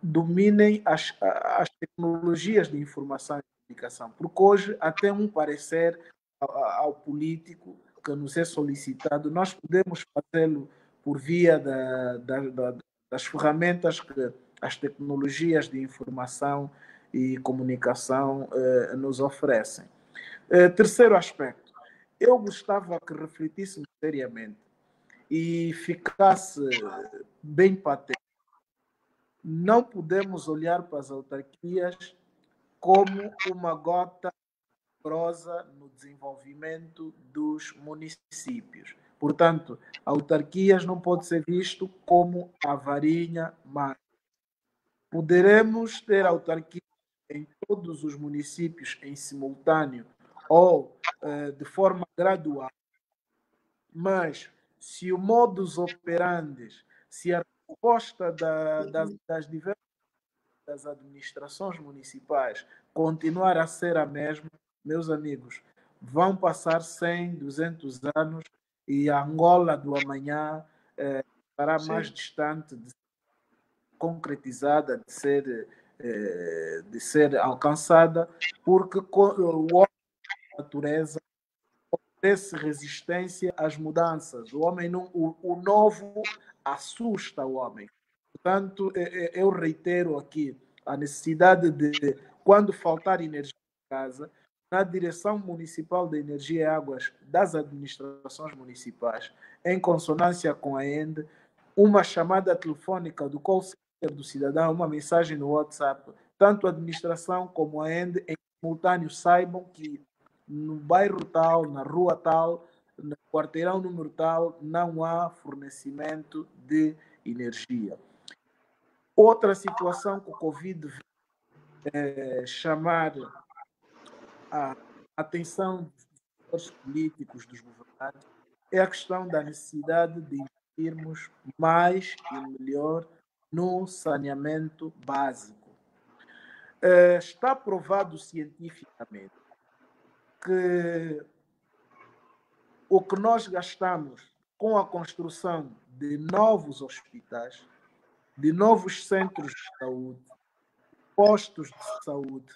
dominem as tecnologias de informação e comunicação. Porque hoje, até um parecer ao político que nos é solicitado, nós podemos fazê-lo por via das ferramentas que as tecnologias de informação e comunicação nos oferecem. Terceiro aspecto, eu gostava que refletíssemos seriamente e ficasse bem patente. Não podemos olhar para as autarquias como uma gota milagrosa no desenvolvimento dos municípios. Portanto, autarquias não pode ser visto como a varinha mágica. Poderemos ter autarquias em todos os municípios em simultâneo ou de forma gradual, mas se o modus operandi, se a resposta das diversas administrações municipais continuar a ser a mesma, meus amigos, vão passar 100, 200 anos e a Angola do amanhã estará mais distante de ser concretizada, de ser alcançada, porque o homem da natureza oferece resistência às mudanças. O homem não, o novo assusta o homem. Portanto, eu reitero aqui a necessidade de, quando faltar energia em casa, na Direção Municipal de Energia e Águas das administrações municipais, em consonância com a ENDE, uma chamada telefônica do call center do cidadão, uma mensagem no WhatsApp, tanto a administração como a ENDE, em simultâneo, saibam que no bairro tal, na rua tal, no quarteirão número tal, não há fornecimento de energia. Outra situação que o Covid chamar a atenção dos políticos, dos governantes, é a questão da necessidade de investirmos mais e melhor no saneamento básico. Está provado cientificamente que o que nós gastamos com a construção de novos hospitais, de novos centros de saúde, postos de saúde,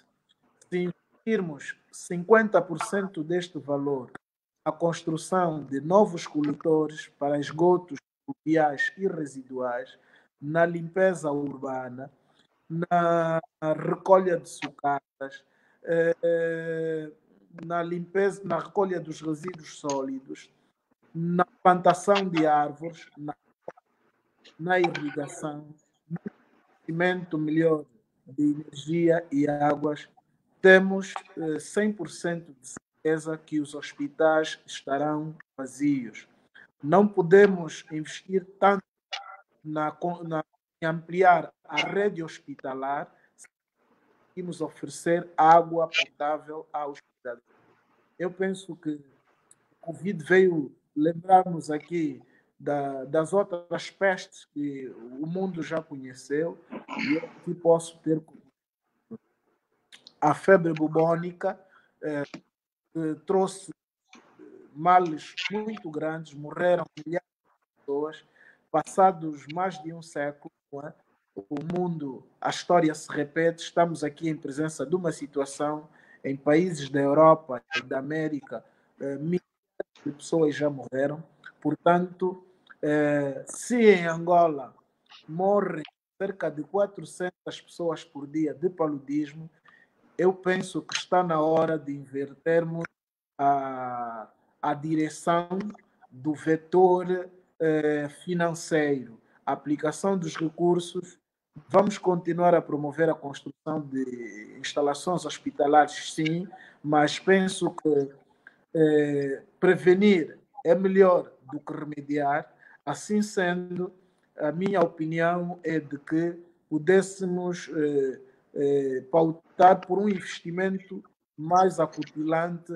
se investirmos 50% deste valor na construção de novos coletores para esgotos pluviais e residuais, na limpeza urbana, na recolha de sucatas, na limpeza, na recolha dos resíduos sólidos, na plantação de árvores, na irrigação, no investimento melhor de energia e águas, temos 100% de certeza que os hospitais estarão vazios. Não podemos investir tanto em ampliar a rede hospitalar se conseguimos oferecer água potável aos cidadãos. Eu penso que o Covid veio lembrar-nos aqui das outras pestes que o mundo já conheceu, e eu aqui posso ter a febre bubônica, que trouxe males muito grandes, morreram milhares de pessoas, passados mais de um século, não é? O mundo, a história se repete, estamos aqui em presença de uma situação em países da Europa e da América, milhares de pessoas já morreram, portanto, se em Angola morrem cerca de 400 pessoas por dia de paludismo, eu penso que está na hora de invertermos a direção do vetor financeiro, a aplicação dos recursos. Vamos continuar a promover a construção de instalações hospitalares, sim, mas penso que prevenir é melhor do que remediar. Assim sendo, a minha opinião é de que pudéssemos pautar por um investimento mais acutilante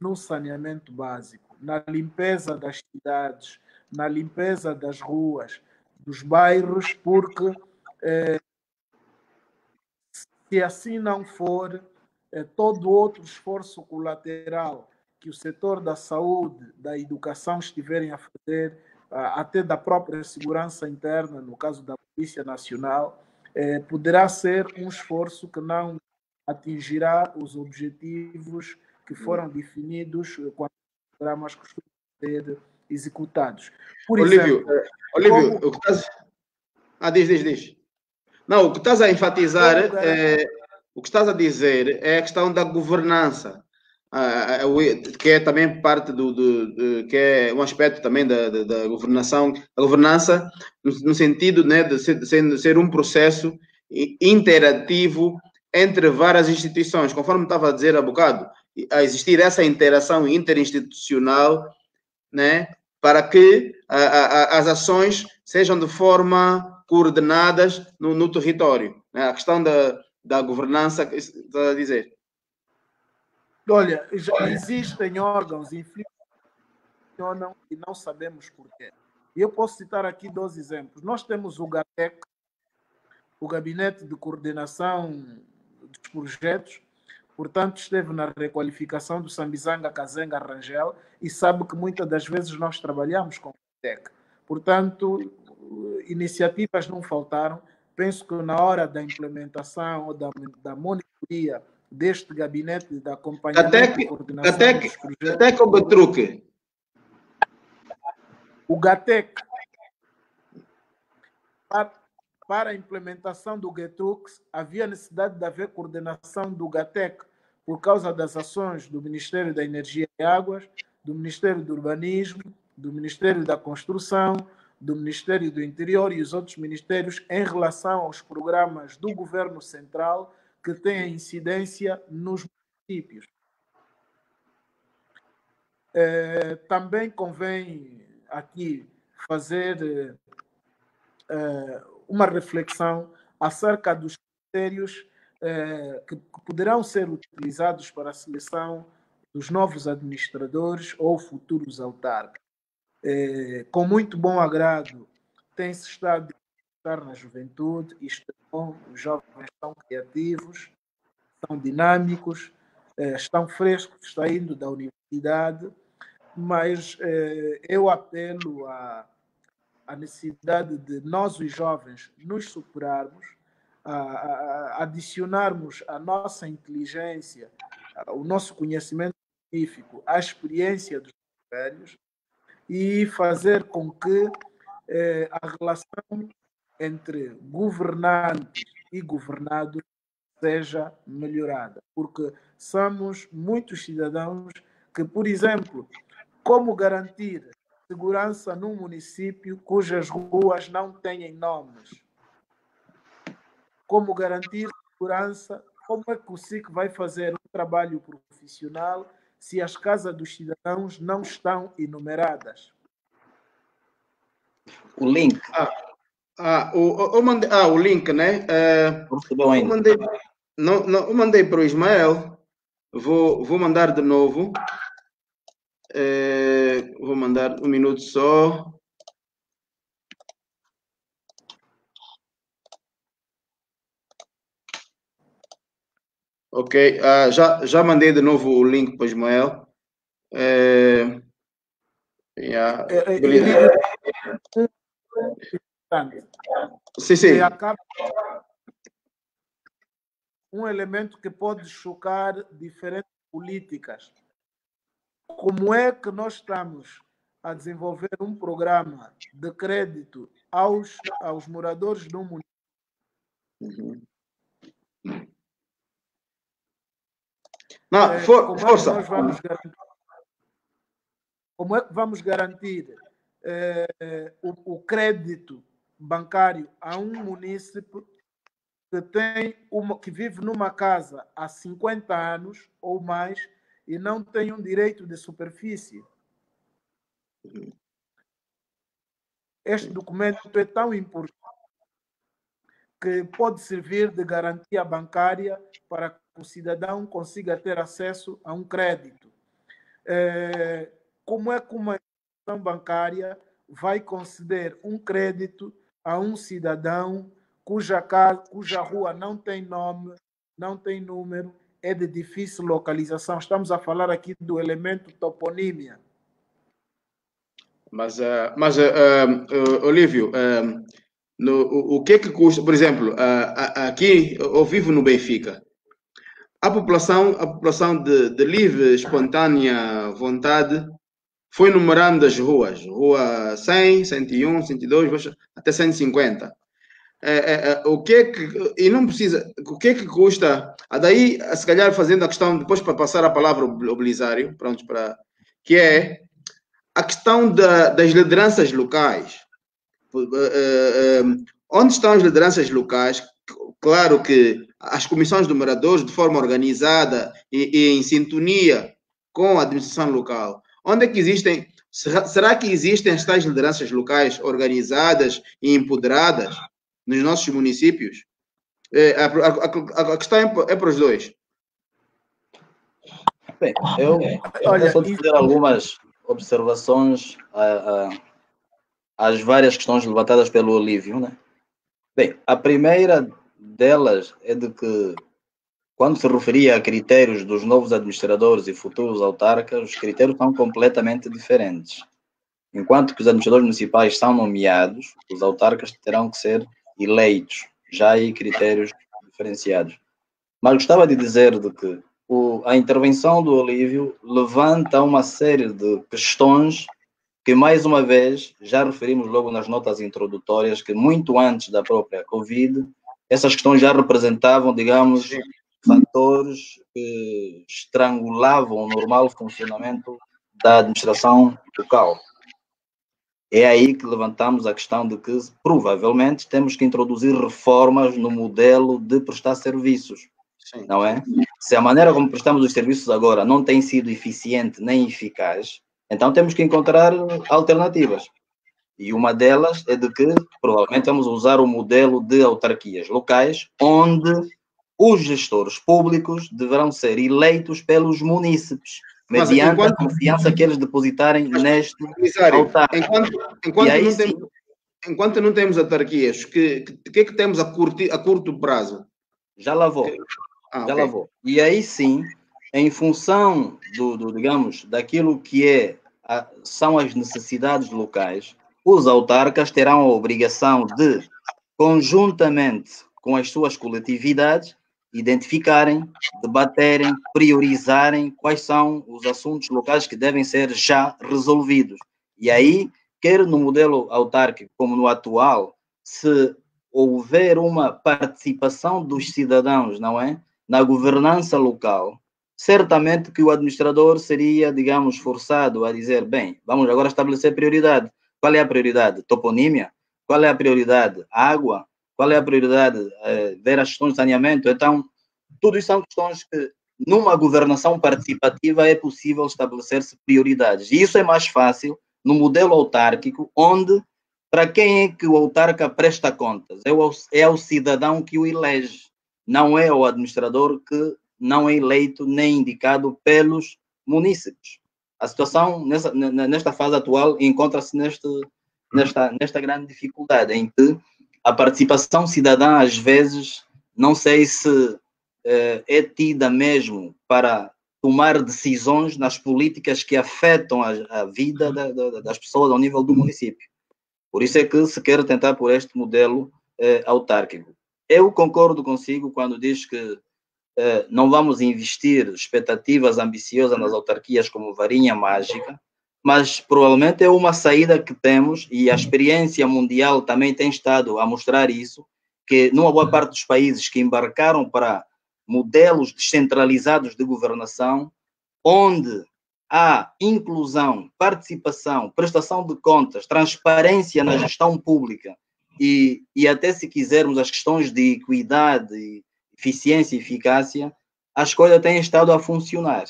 no saneamento básico, na limpeza das cidades, na limpeza das ruas, dos bairros, porque se assim não for, todo outro esforço colateral que o setor da saúde, da educação estiverem a fazer, até da própria segurança interna, no caso da Polícia Nacional, poderá ser um esforço que não atingirá os objetivos que foram definidos quando os programas costumam ser executados. Por Olívio, exemplo, Olívio, o que estás... diz. Não, o que estás a enfatizar, o que estás a dizer é a questão da governança, que é também parte que é um aspecto também da governação, a governança no sentido, né, de ser um processo interativo entre várias instituições, conforme estava a dizer há bocado, a existir essa interação interinstitucional, né, para que as ações sejam de forma coordenadas no território. Né? A questão da governança, que está a dizer. Olha, já existem órgãos que funcionam e não sabemos porquê. E eu posso citar aqui 2 exemplos. Nós temos o GATEC, o Gabinete de Coordenação dos Projetos, portanto, esteve na requalificação do Sambizanga, Kazenga, Rangel, e sabe que muitas das vezes nós trabalhamos com o GATEC. Portanto, iniciativas não faltaram. Penso que na hora da implementação ou da monitoria deste gabinete de acompanhamento e coordenação dos projetos... GATEC ou GATRUC? O GATEC, para a implementação do GETRUC, havia necessidade de haver coordenação do GATEC por causa das ações do Ministério da Energia e Águas, do Ministério do Urbanismo, do Ministério da Construção, do Ministério do Interior e os outros ministérios em relação aos programas do Governo Central que têm incidência nos municípios. Também convém aqui fazer uma reflexão acerca dos critérios que poderão ser utilizados para a seleção dos novos administradores ou futuros autarcas. Com muito bom agrado, tem-se estado apostar na juventude, isto é bom, os jovens são criativos, são dinâmicos, estão frescos saindo da universidade, mas eu apelo à necessidade de nós, os jovens, nos superarmos, adicionarmos a nossa inteligência, o nosso conhecimento científico, a experiência dos velhos e fazer com que a relação entre governantes e governados seja melhorada. Porque somos muitos cidadãos que, por exemplo, como garantir segurança num município cujas ruas não têm nomes? Como garantir segurança? Como é que o SIC vai fazer um trabalho profissional se as casas dos cidadãos não estão enumeradas? O link. O link, né? Eu mandei, eu mandei para o Ismael. Vou mandar de novo. Vou mandar um minuto só. Ok, já mandei de novo o link para o Ismael. Sim. Um elemento que pode chocar diferentes políticas. Como é que nós estamos a desenvolver um programa de crédito aos moradores do município? Não, força. Como é que vamos garantir o crédito bancário a um munícipe que vive numa casa há 50 anos ou mais e não tem um direito de superfície? Este documento é tão importante que pode servir de garantia bancária para que o cidadão consiga ter acesso a um crédito. Como é que uma instituição bancária vai conceder um crédito a um cidadão cuja rua não tem nome, não tem número, é de difícil localização? Estamos a falar aqui do elemento toponímia. Mas Olívio, o que custa, por exemplo, aqui eu vivo no Benfica. A população de livre, espontânea vontade foi numerando as ruas. Rua 100, 101, 102, até 150. E não precisa, o que custa? Daí, se calhar, fazendo a questão, depois para passar a palavra ao Belisário, pronto, que é a questão das lideranças locais. Onde estão as lideranças locais? Claro que as comissões de moradores, de forma organizada e em sintonia com a administração local. Onde é que existem? Será que existem as tais lideranças locais organizadas e empoderadas nos nossos municípios? A questão é para os dois. Bem, eu só dizer algumas observações às várias questões levantadas pelo Olívio, né? Bem, a primeira delas é de que, quando se referia a critérios dos novos administradores e futuros autarcas, os critérios são completamente diferentes. Enquanto que os administradores municipais são nomeados, os autarcas terão que ser eleitos, já aí critérios diferenciados. Mas gostava de dizer de que a intervenção do Olívio levanta uma série de questões que, mais uma vez, já referimos logo nas notas introdutórias, que muito antes da própria Covid, essas questões já representavam, digamos, fatores que estrangulavam o normal funcionamento da administração local. É aí que levantamos a questão de que, provavelmente, temos que introduzir reformas no modelo de prestar serviços. Sim. Não é? Se a maneira como prestamos os serviços agora não tem sido eficiente nem eficaz, então temos que encontrar alternativas. E uma delas é de que, provavelmente, vamos usar o modelo de autarquias locais, onde os gestores públicos deverão ser eleitos pelos munícipes, mediante a confiança que eles depositarem neste autarca. Enquanto enquanto não temos autarquias, o que é que temos a curto prazo? Já lá vou. Já lá vou. E aí sim, em função digamos, daquilo que são as necessidades locais, os autarcas terão a obrigação de, conjuntamente com as suas coletividades, identificarem, debaterem, priorizarem quais são os assuntos locais que devem ser já resolvidos. E aí, quer no modelo autárquico como no atual, se houver uma participação dos cidadãos, não é? Na governança local, certamente que o administrador seria, digamos, forçado a dizer, bem, vamos agora estabelecer prioridade. Qual é a prioridade? Toponímia? Qual é a prioridade? Água? Qual é a prioridade? Ver as questões de saneamento? Então, tudo isso são questões que, numa governação participativa, é possível estabelecer-se prioridades. E isso é mais fácil no modelo autárquico, onde, para quem é que o autarca presta contas? É ao cidadão que o elege, não é ao administrador que não é eleito nem indicado pelos munícipes. A situação, nesta fase atual, encontra-se nesta grande dificuldade, em que a participação cidadã, às vezes, não sei se é tida mesmo para tomar decisões nas políticas que afetam a vida das pessoas ao nível do município. Por isso é que se quer tentar por este modelo autárquico. Eu concordo consigo quando diz que não vamos investir expectativas ambiciosas nas autarquias como varinha mágica, mas provavelmente é uma saída que temos, e a experiência mundial também tem estado a mostrar isso, que numa boa parte dos países que embarcaram para modelos descentralizados de governação, onde há inclusão, participação, prestação de contas, transparência na gestão pública e até, se quisermos, as questões de equidade, eficiência e eficácia, as coisas têm estado a funcionar.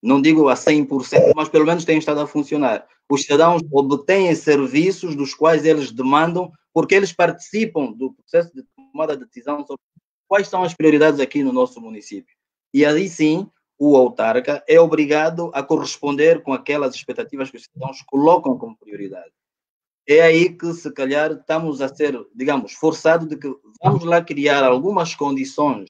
Não digo a 100%, mas pelo menos têm estado a funcionar. Os cidadãos obtêm serviços dos quais eles demandam, porque eles participam do processo de tomada de decisão sobre quais são as prioridades aqui no nosso município. E aí sim, o autarca é obrigado a corresponder com aquelas expectativas que os cidadãos colocam como prioridade. É aí que, se calhar, estamos a ser, digamos, forçados de que vamos lá criar algumas condições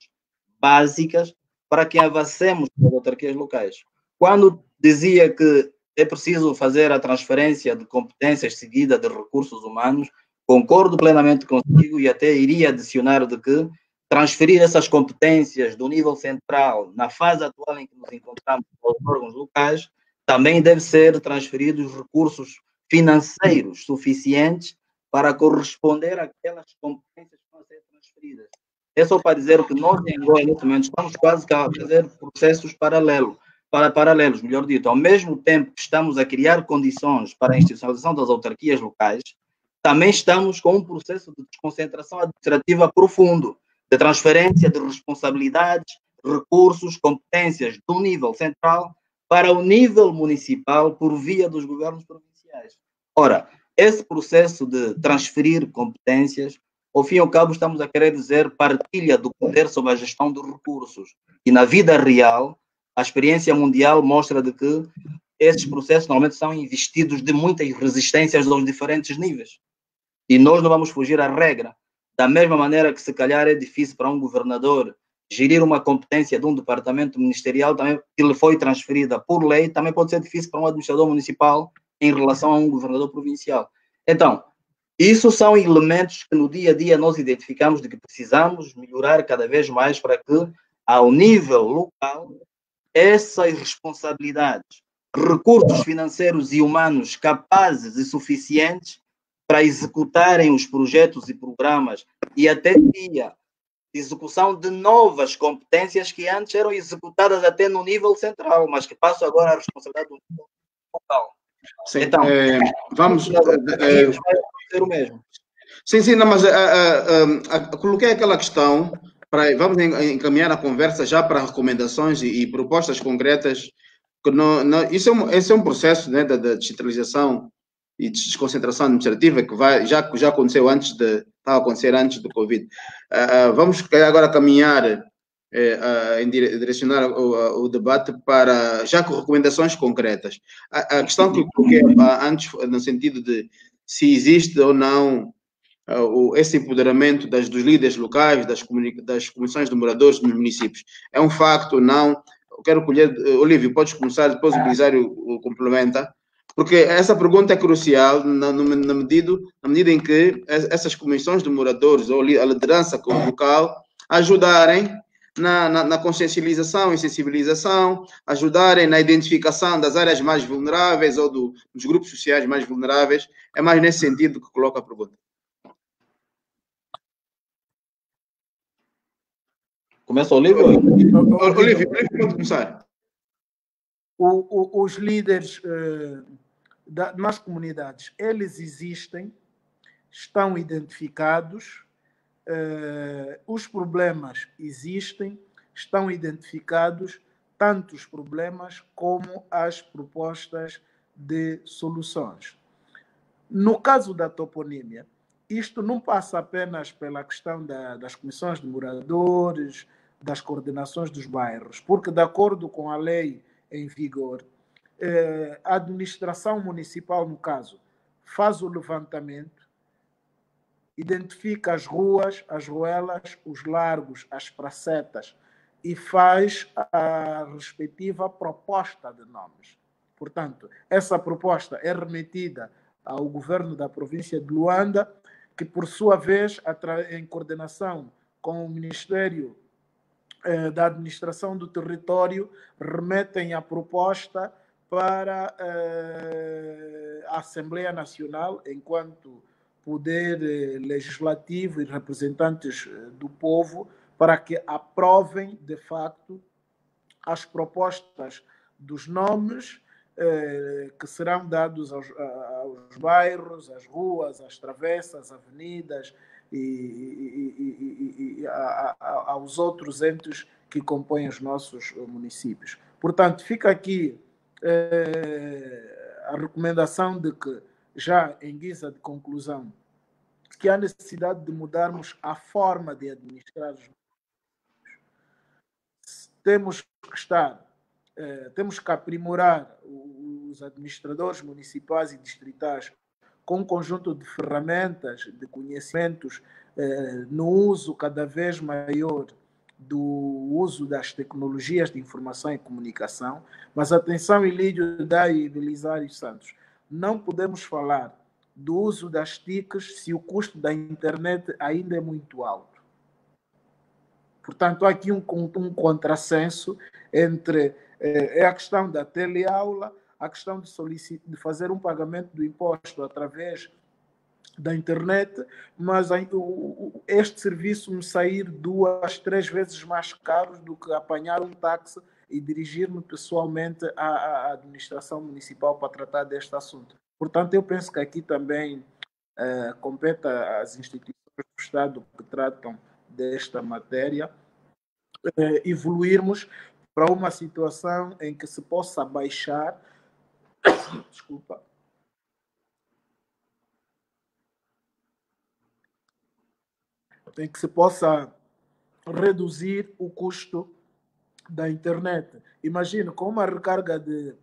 básicas para que avancemos para as autarquias locais. Quando dizia que é preciso fazer a transferência de competências seguida de recursos humanos, concordo plenamente consigo e até iria adicionar de que transferir essas competências do nível central, na fase atual em que nos encontramos aos órgãos locais, também deve ser transferidos recursos financeiros suficientes para corresponder àquelas competências que vão ser transferidas. É só para dizer que nós, em Angola, neste momento, estamos quase a fazer processos paralelos, melhor dito. Ao mesmo tempo que estamos a criar condições para a institucionalização das autarquias locais, também estamos com um processo de desconcentração administrativa profundo, de transferência de responsabilidades, recursos, competências do nível central para o nível municipal por via dos governos provinciais. Ora, esse processo de transferir competências, ao fim e ao cabo, estamos a querer dizer partilha do poder sobre a gestão dos recursos. E na vida real, a experiência mundial mostra de que esses processos normalmente são investidos de muitas resistências aos diferentes níveis. E nós não vamos fugir à regra. Da mesma maneira que, se calhar, é difícil para um governador gerir uma competência de um departamento ministerial também, que lhe foi transferida por lei, também pode ser difícil para um administrador municipal em relação a um governador provincial. Então, isso são elementos que no dia a dia nós identificamos de que precisamos melhorar cada vez mais para que, ao nível local, essas responsabilidades, recursos financeiros e humanos capazes e suficientes para executarem os projetos e programas e até dia execução de novas competências que antes eram executadas até no nível central, mas que passam agora a responsabilidade do nível local. Sim, então, vamos ser o mesmo. Sim, não, mas coloquei aquela questão vamos encaminhar a conversa já para recomendações e propostas concretas. Que esse é um processo, né, da descentralização e desconcentração administrativa que já aconteceu estava a acontecer antes do Covid. Vamos agora caminhar, direcionar o debate já com recomendações concretas. A questão que eu coloquei antes, no sentido de se existe ou não esse empoderamento dos líderes locais, das comissões de moradores nos municípios. É um facto ou não? Eu quero colher, Olívio, podes começar, depois o Belisário complementa, porque essa pergunta é crucial na medida em que essas comissões de moradores ou a liderança local ajudarem na consciencialização e sensibilização, ajudarem na identificação das áreas mais vulneráveis ou dos grupos sociais mais vulneráveis. É mais nesse sentido que coloco a pergunta. Começa o Olívio? Olívio, pode começar. Os líderes nas comunidades, eles existem, estão identificados, os problemas existem, estão identificados, tanto os problemas como as propostas de soluções. No caso da toponímia, isto não passa apenas pela questão das comissões de moradores, das coordenações dos bairros, porque, de acordo com a lei em vigor, a administração municipal, no caso, faz o levantamento, identifica as ruas, as ruelas, os largos, as pracetas e faz a respectiva proposta de nomes. Portanto, essa proposta é remetida ao governo da província de Luanda, que, por sua vez, em coordenação com o Ministério da Administração do Território, remetem a proposta para a Assembleia Nacional, enquanto poder legislativo e representantes do povo, para que aprovem, de facto, as propostas dos nomes que serão dados aos bairros, às ruas, às travessas, avenidas e aos outros entes que compõem os nossos municípios. Portanto, fica aqui a recomendação de que, já em guisa de conclusão, que há necessidade de mudarmos a forma de administrar os municípios. Temos que aprimorar os administradores municipais e distritais com um conjunto de ferramentas, de conhecimentos, no uso cada vez maior do uso das tecnologias de informação e comunicação. Mas atenção, Ilídio Dai e Belisário Santos, não podemos falar do uso das TICs se o custo da internet ainda é muito alto. Portanto, há aqui um contrassenso entre a questão da teleaula, a questão de fazer um pagamento do imposto através da internet, mas este serviço me sair 2, 3 vezes mais caro do que apanhar um táxi e dirigir-me pessoalmente à administração municipal para tratar deste assunto. Portanto, eu penso que aqui também compete às instituições do Estado que tratam desta matéria evoluirmos para uma situação em que se possa baixar desculpa, em que se possa reduzir o custo da internet. Imagina, com uma recarga de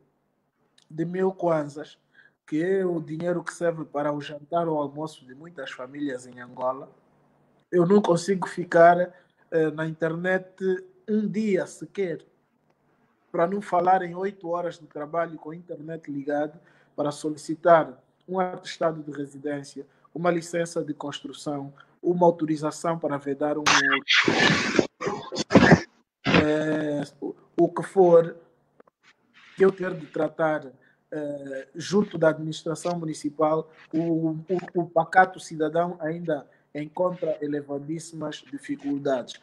1.000 kwanzas, que é o dinheiro que serve para o jantar ou almoço de muitas famílias em Angola, eu não consigo ficar na internet um dia sequer, para não falar em 8 horas de trabalho com a internet ligada para solicitar um atestado de residência, uma licença de construção, uma autorização para vedar o que for que eu ter de tratar junto da administração municipal, o pacato cidadão ainda encontra elevadíssimas dificuldades.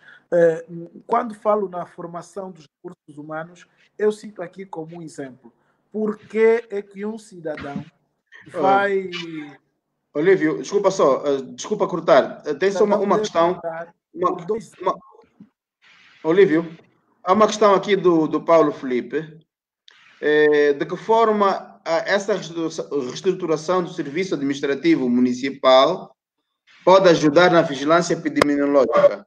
Quando falo na formação dos recursos humanos, eu cito aqui como um exemplo. Por que é que um cidadão vai... Olívio, desculpa cortar. Tem só uma questão. Olívio, há uma questão aqui do Paulo Felipe. De que forma essa reestruturação do serviço administrativo municipal pode ajudar na vigilância epidemiológica?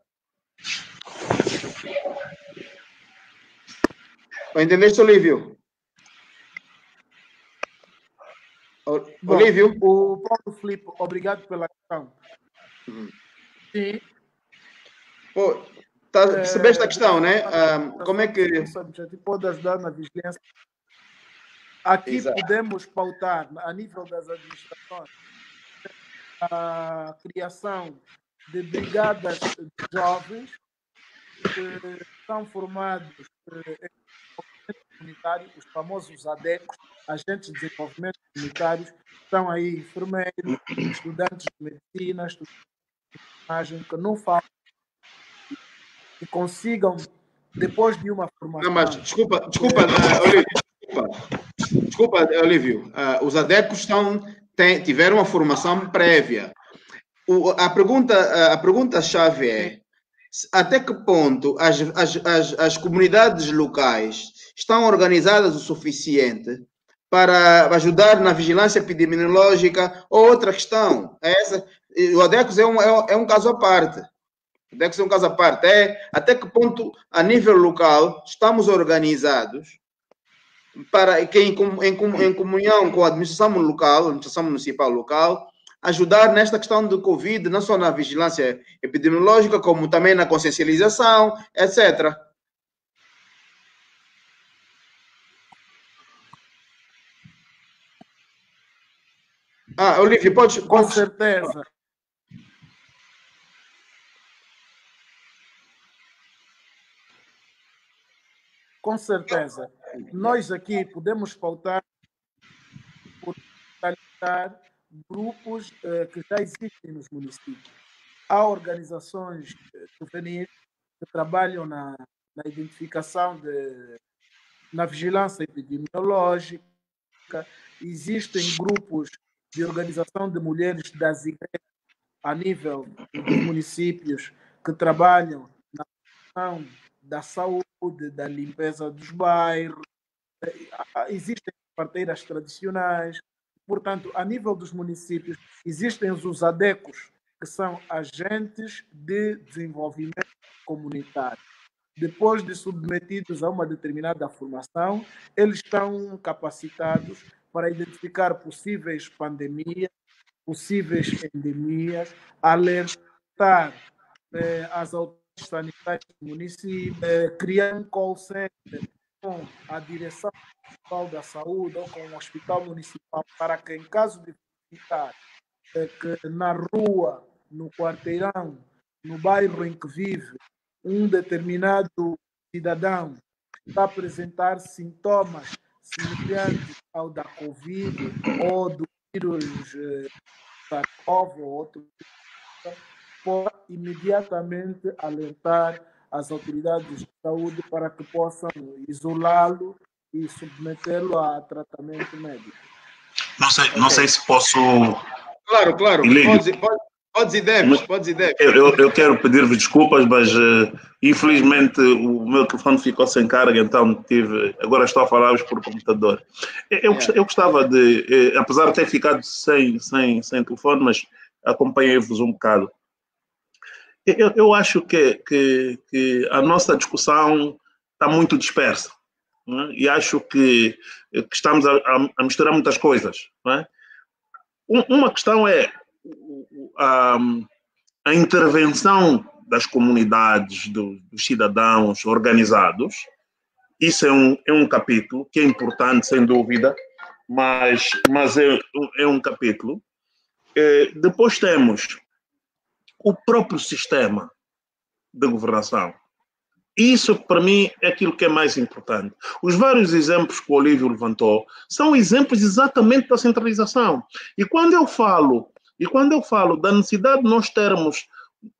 Entendeste, Olívio? Bom, Olívio? o Paulo Filipe, obrigado pela questão. Sim. Pô, percebeste a questão, né? Como é que... Esse objetivo pode ajudar na vigilância. Aqui Exato. podemos pautar, a nível das administrações, a criação de brigadas de jovens que são formados em comunitário, os famosos ADECOS, agentes de desenvolvimento comunitários, estão aí enfermeiros, estudantes de medicina, estudantes de enfermagem, que não falam, que consigam, depois de uma formação... Não, mas desculpa, Olívio. Desculpa, Olívio. Os ADECOS tiveram uma formação prévia. A pergunta-chave é: até que ponto as comunidades locais estão organizadas o suficiente para ajudar na vigilância epidemiológica? Ou outra questão, o ADECOS é um caso à parte. O ADECOS é um caso à parte. Até que ponto, a nível local, estamos organizados para que, em comunhão com a administração local, a administração municipal local, ajudar nesta questão do Covid, não só na vigilância epidemiológica, como também na consciencialização, etc. Olívio, pode... Com certeza. Com certeza. Nós aqui podemos pautar por realizar grupos que já existem nos municípios. Há organizações juvenis que trabalham na identificação, na vigilância epidemiológica. Existem grupos de organização de mulheres das igrejas a nível dos municípios que trabalham na questão da saúde, da limpeza dos bairros. Existem parteiras tradicionais. Portanto, a nível dos municípios, existem os ADECOS, que são agentes de desenvolvimento comunitário. Depois de submetidos a uma determinada formação, eles estão capacitados para identificar possíveis pandemias, possíveis endemias, alertar as autoridades sanitárias do município, criar um call center com a direção municipal da saúde ou com o hospital municipal, para que, em caso de verificar que na rua, no quarteirão, no bairro em que vive, um determinado cidadão está a apresentar sintomas semelhantes ao da Covid ou do vírus SARS-CoV ou outro, pode imediatamente alertar as autoridades de saúde para que possam isolá-lo e submetê-lo a tratamento médico. Não sei se posso... Claro. Podes e deves. Eu quero pedir-vos desculpas, mas infelizmente o meu telefone ficou sem carga, então agora estou a falar-vos por computador. Eu gostava de, apesar de ter ficado sem telefone, mas acompanhei-vos um bocado. Eu acho que a nossa discussão está muito dispersa, né? E acho que estamos a misturar muitas coisas, né? Uma questão é a intervenção das comunidades, dos cidadãos organizados. Isso é um capítulo que é importante, sem dúvida, mas é um capítulo. Depois temos o próprio sistema de governação. Isso, para mim, é aquilo que é mais importante. Os vários exemplos que o Olívio levantou são exemplos exatamente da centralização. E quando eu falo da necessidade de nós termos,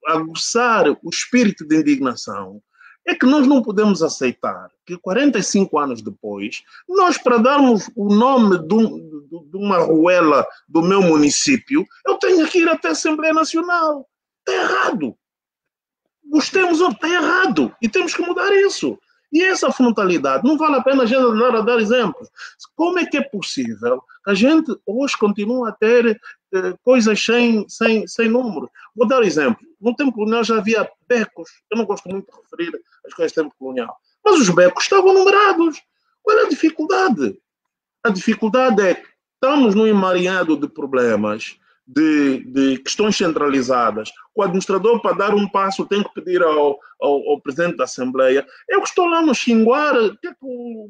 aguçar o espírito de indignação, é que nós não podemos aceitar que 45 anos depois, nós, para darmos o nome de uma ruela do meu município, eu tenho que ir até a Assembleia Nacional. Está errado. Gostemos ou está errado. E temos que mudar isso. E essa frontalidade, não vale a pena a gente andar a dar exemplos. Como é que é possível que a gente hoje continue a ter coisas sem número? Vou dar exemplo. No tempo colonial já havia becos. Eu não gosto muito de referir as coisas do tempo colonial. Mas os becos estavam numerados. Qual é a dificuldade? A dificuldade é estamos num emaranhado de problemas, de questões centralizadas. O administrador, para dar um passo, tem que pedir ao presidente da Assembleia. Eu estou lá no Xinguar, o que é que o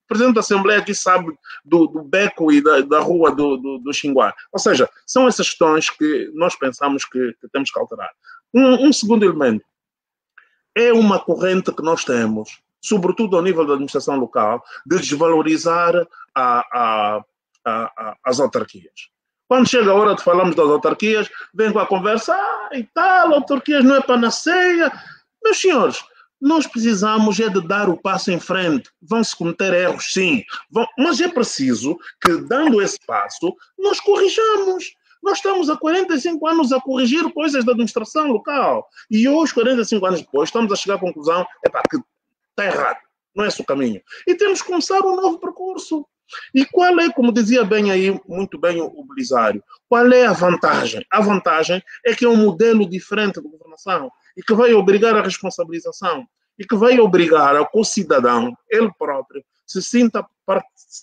presidente da Assembleia aqui sabe do beco e da rua do Xinguar? Ou seja, são essas questões que nós pensamos que temos que alterar. Um segundo elemento é uma corrente que nós temos, sobretudo ao nível da administração local, de desvalorizar as autarquias. Quando chega a hora de falarmos das autarquias, vem com a conversa, e tal, autarquias não é panaceia. Meus senhores, nós precisamos de dar o passo em frente. Vão-se cometer erros, sim. Mas é preciso que, dando esse passo, nós corrijamos. Nós estamos há 45 anos a corrigir coisas da administração local. E hoje, 45 anos depois, estamos a chegar à conclusão que está errado. Não é esse o caminho. E temos que começar um novo percurso. E qual é, como dizia bem aí, muito bem o Belisário, qual é a vantagem? A vantagem é que é um modelo diferente de governação e que vai obrigar a responsabilização e que vai obrigar ao cidadão, ele próprio, se sinta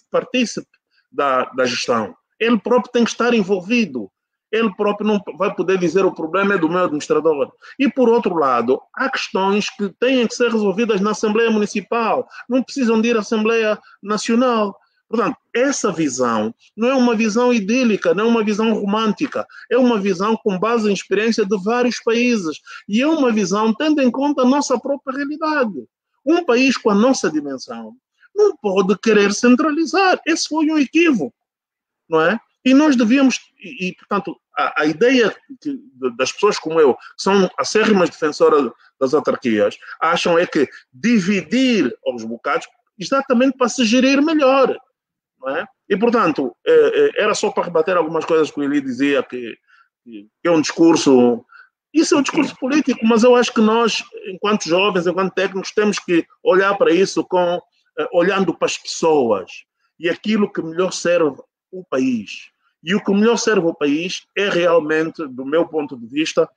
partícipe da gestão. Ele próprio tem que estar envolvido. Ele próprio não vai poder dizer o problema é do meu administrador. E, por outro lado, há questões que têm que ser resolvidas na Assembleia Municipal. Não precisam de ir à Assembleia Nacional. Portanto, essa visão não é uma visão idílica, não é uma visão romântica. É uma visão com base em experiência de vários países. E é uma visão tendo em conta a nossa própria realidade. Um país com a nossa dimensão não pode querer centralizar. Esse foi um equívoco, não é? E nós devíamos, portanto, a ideia das pessoas como eu, que são acérrimas defensoras das autarquias, acham é que dividir aos bocados exatamente para se gerir melhor. Não é? E, portanto, era só para rebater algumas coisas que o Eli dizia, que é um discurso... Isso é um discurso político, mas eu acho que nós, enquanto jovens, enquanto técnicos, temos que olhar para isso olhando para as pessoas e aquilo que melhor serve o país. E o que melhor serve o país é realmente, do meu ponto de vista,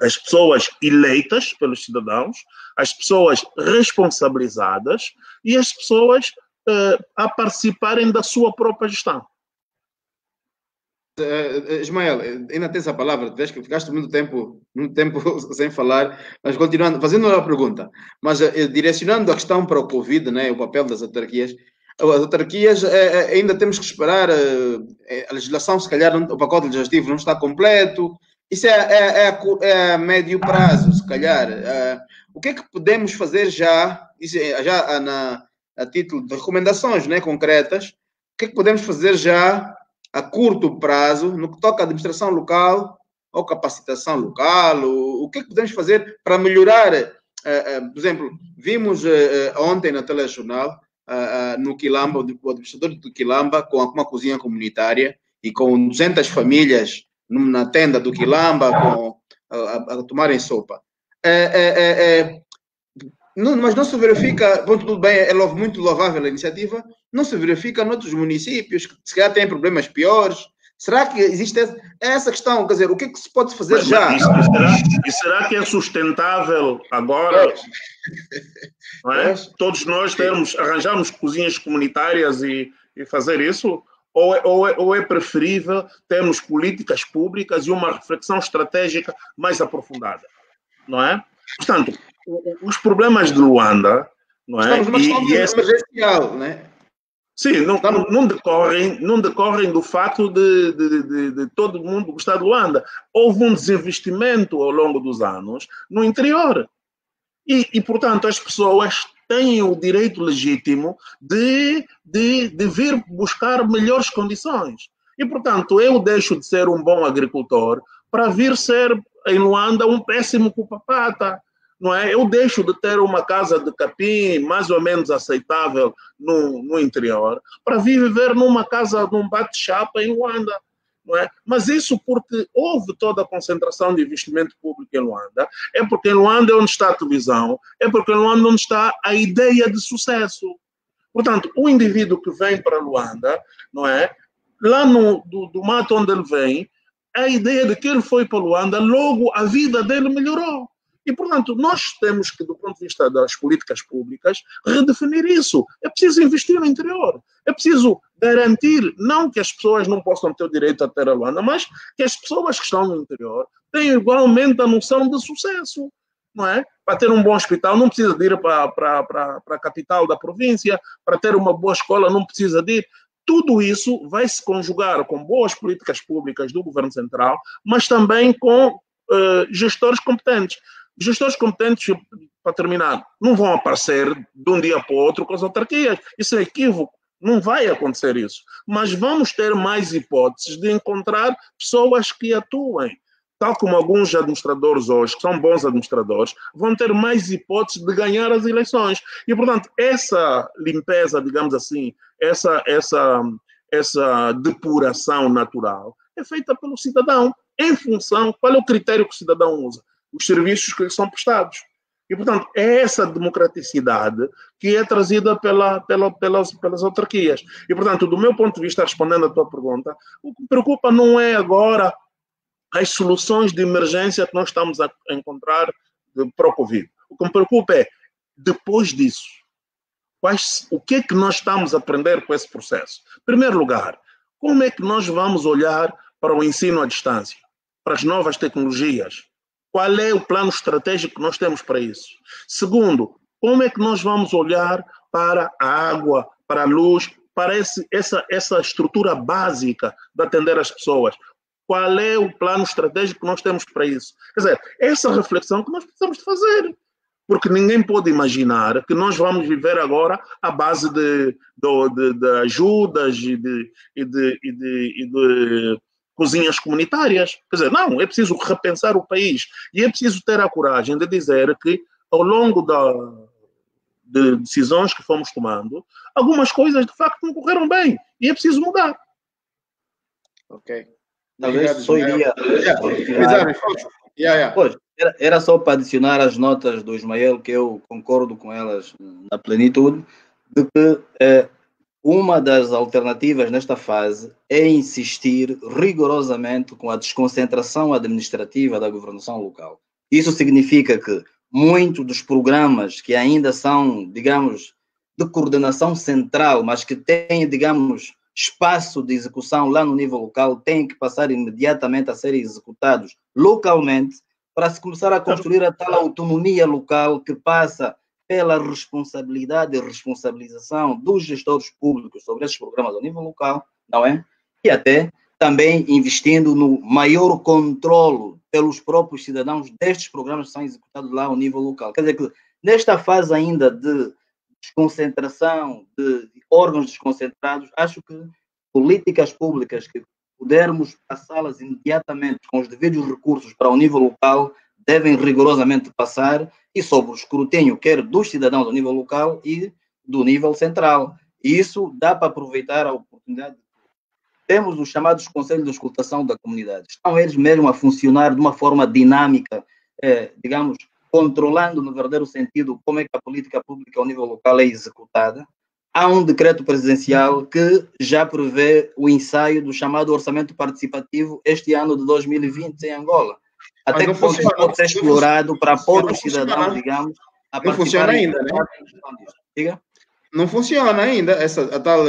as pessoas eleitas pelos cidadãos, as pessoas responsabilizadas e as pessoas a participarem da sua própria gestão. Ismael, ainda tens a palavra, vês que ficaste muito tempo sem falar, mas continuando, fazendo uma pergunta, mas direcionando a questão para o Covid, né, o papel das autarquias, as autarquias ainda temos que esperar, a legislação, se calhar, o pacote legislativo não está completo, isso é a médio prazo, se calhar. O que é que podemos fazer já a título de recomendações, né, concretas, o que é que podemos fazer já a curto prazo no que toca à administração local ou capacitação local? O que é que podemos fazer para melhorar? Por exemplo, vimos ontem na telejornal, no Quilamba, o administrador do Quilamba com uma cozinha comunitária e com 200 famílias na tenda do Quilamba a tomarem sopa. Mas não se verifica, bom, tudo bem, é muito louvável a iniciativa, não se verifica noutros municípios que se calhar têm problemas piores. Será que existe essa questão? Quer dizer, o que é que se pode fazer já? E será que é sustentável agora? Não é? Todos nós arranjarmos cozinhas comunitárias e fazer isso? Ou é preferível termos políticas públicas e uma reflexão estratégica mais aprofundada? Não é? Portanto, os problemas de Luanda, não é? Estamos numa questão emergencial, não é? Sim, não decorrem do fato de todo mundo gostar de Luanda. Houve um desinvestimento ao longo dos anos no interior. E portanto, as pessoas têm o direito legítimo de vir buscar melhores condições. E, portanto, eu deixo de ser um bom agricultor para vir ser, em Luanda, um péssimo cupa-pata. Não é? Eu deixo de ter uma casa de capim mais ou menos aceitável no interior para vir viver numa casa, num bate-chapa em Luanda. Não é? Mas isso porque houve toda a concentração de investimento público em Luanda. É porque em Luanda é onde está a televisão, é porque em Luanda é onde está a ideia de sucesso. Portanto, o indivíduo que vem para Luanda, não é? Lá do mato onde ele vem, a ideia de que ele foi para Luanda, logo a vida dele melhorou. E, portanto, nós temos que, do ponto de vista das políticas públicas, redefinir isso. É preciso investir no interior. É preciso garantir, não que as pessoas não possam ter o direito a ter a Luanda, mas que as pessoas que estão no interior tenham igualmente a noção de sucesso. Não é? Para ter um bom hospital, não precisa de ir para a capital da província. Para ter uma boa escola, não precisa de ir. Tudo isso vai se conjugar com boas políticas públicas do governo central, mas também com gestores competentes. Gestores competentes, para terminar, não vão aparecer de um dia para o outro com as autarquias. Isso é equívoco. Não vai acontecer isso. Mas vamos ter mais hipóteses de encontrar pessoas que atuem. Tal como alguns administradores hoje, que são bons administradores, vão ter mais hipóteses de ganhar as eleições. E, portanto, essa limpeza, digamos assim, essa depuração natural é feita pelo cidadão, em função, qual é o critério que o cidadão usa? Os serviços que lhe são prestados. E, portanto, é essa democraticidade que é trazida pelas autarquias. E, portanto, do meu ponto de vista, respondendo à tua pergunta, o que me preocupa não é agora as soluções de emergência que nós estamos a encontrar para o Covid. O que me preocupa é, depois disso, o que é que nós estamos a aprender com esse processo? Em primeiro lugar, como é que nós vamos olhar para o ensino à distância, para as novas tecnologias? Qual é o plano estratégico que nós temos para isso? Segundo, como é que nós vamos olhar para a água, para a luz, para essa estrutura básica de atender as pessoas? Qual é o plano estratégico que nós temos para isso? Quer dizer, essa reflexão que nós precisamos de fazer. Porque ninguém pode imaginar que nós vamos viver agora à base de ajudas e de cozinhas comunitárias. Quer dizer, não, é preciso repensar o país. E é preciso ter a coragem de dizer que, ao longo de decisões que fomos tomando, algumas coisas, de facto, não correram bem. E é preciso mudar. Ok. Talvez só iria... Pois, era só para adicionar as notas do Ismael, que eu concordo com elas na plenitude, de que uma das alternativas nesta fase é insistir rigorosamente com a desconcentração administrativa da governação local. Isso significa que muitos dos programas que ainda são, digamos, de coordenação central, mas que têm, digamos, espaço de execução lá no nível local, têm que passar imediatamente a serem executados localmente para se começar a construir a tal autonomia local que passa pela responsabilidade e responsabilização dos gestores públicos sobre esses programas ao nível local, não é? E até também investindo no maior controle pelos próprios cidadãos destes programas que são executados lá ao nível local. Quer dizer que nesta fase ainda de desconcentração, de órgãos desconcentrados, acho que políticas públicas que pudermos passá-las imediatamente com os devidos recursos para o nível local devem rigorosamente passar e sob o escrutínio quer dos cidadãos ao nível local e do nível central. E isso dá para aproveitar a oportunidade. Temos os chamados conselhos de escutação da comunidade. Estão eles mesmo a funcionar de uma forma dinâmica, digamos, controlando no verdadeiro sentido como é que a política pública ao nível local é executada. Há um decreto presidencial que já prevê o ensaio do chamado orçamento participativo este ano de 2020 em Angola. Até que ponto isso pode ser explorado para pôr os cidadãos, digamos, a não funciona ainda, né? Diga? Não funciona ainda a tal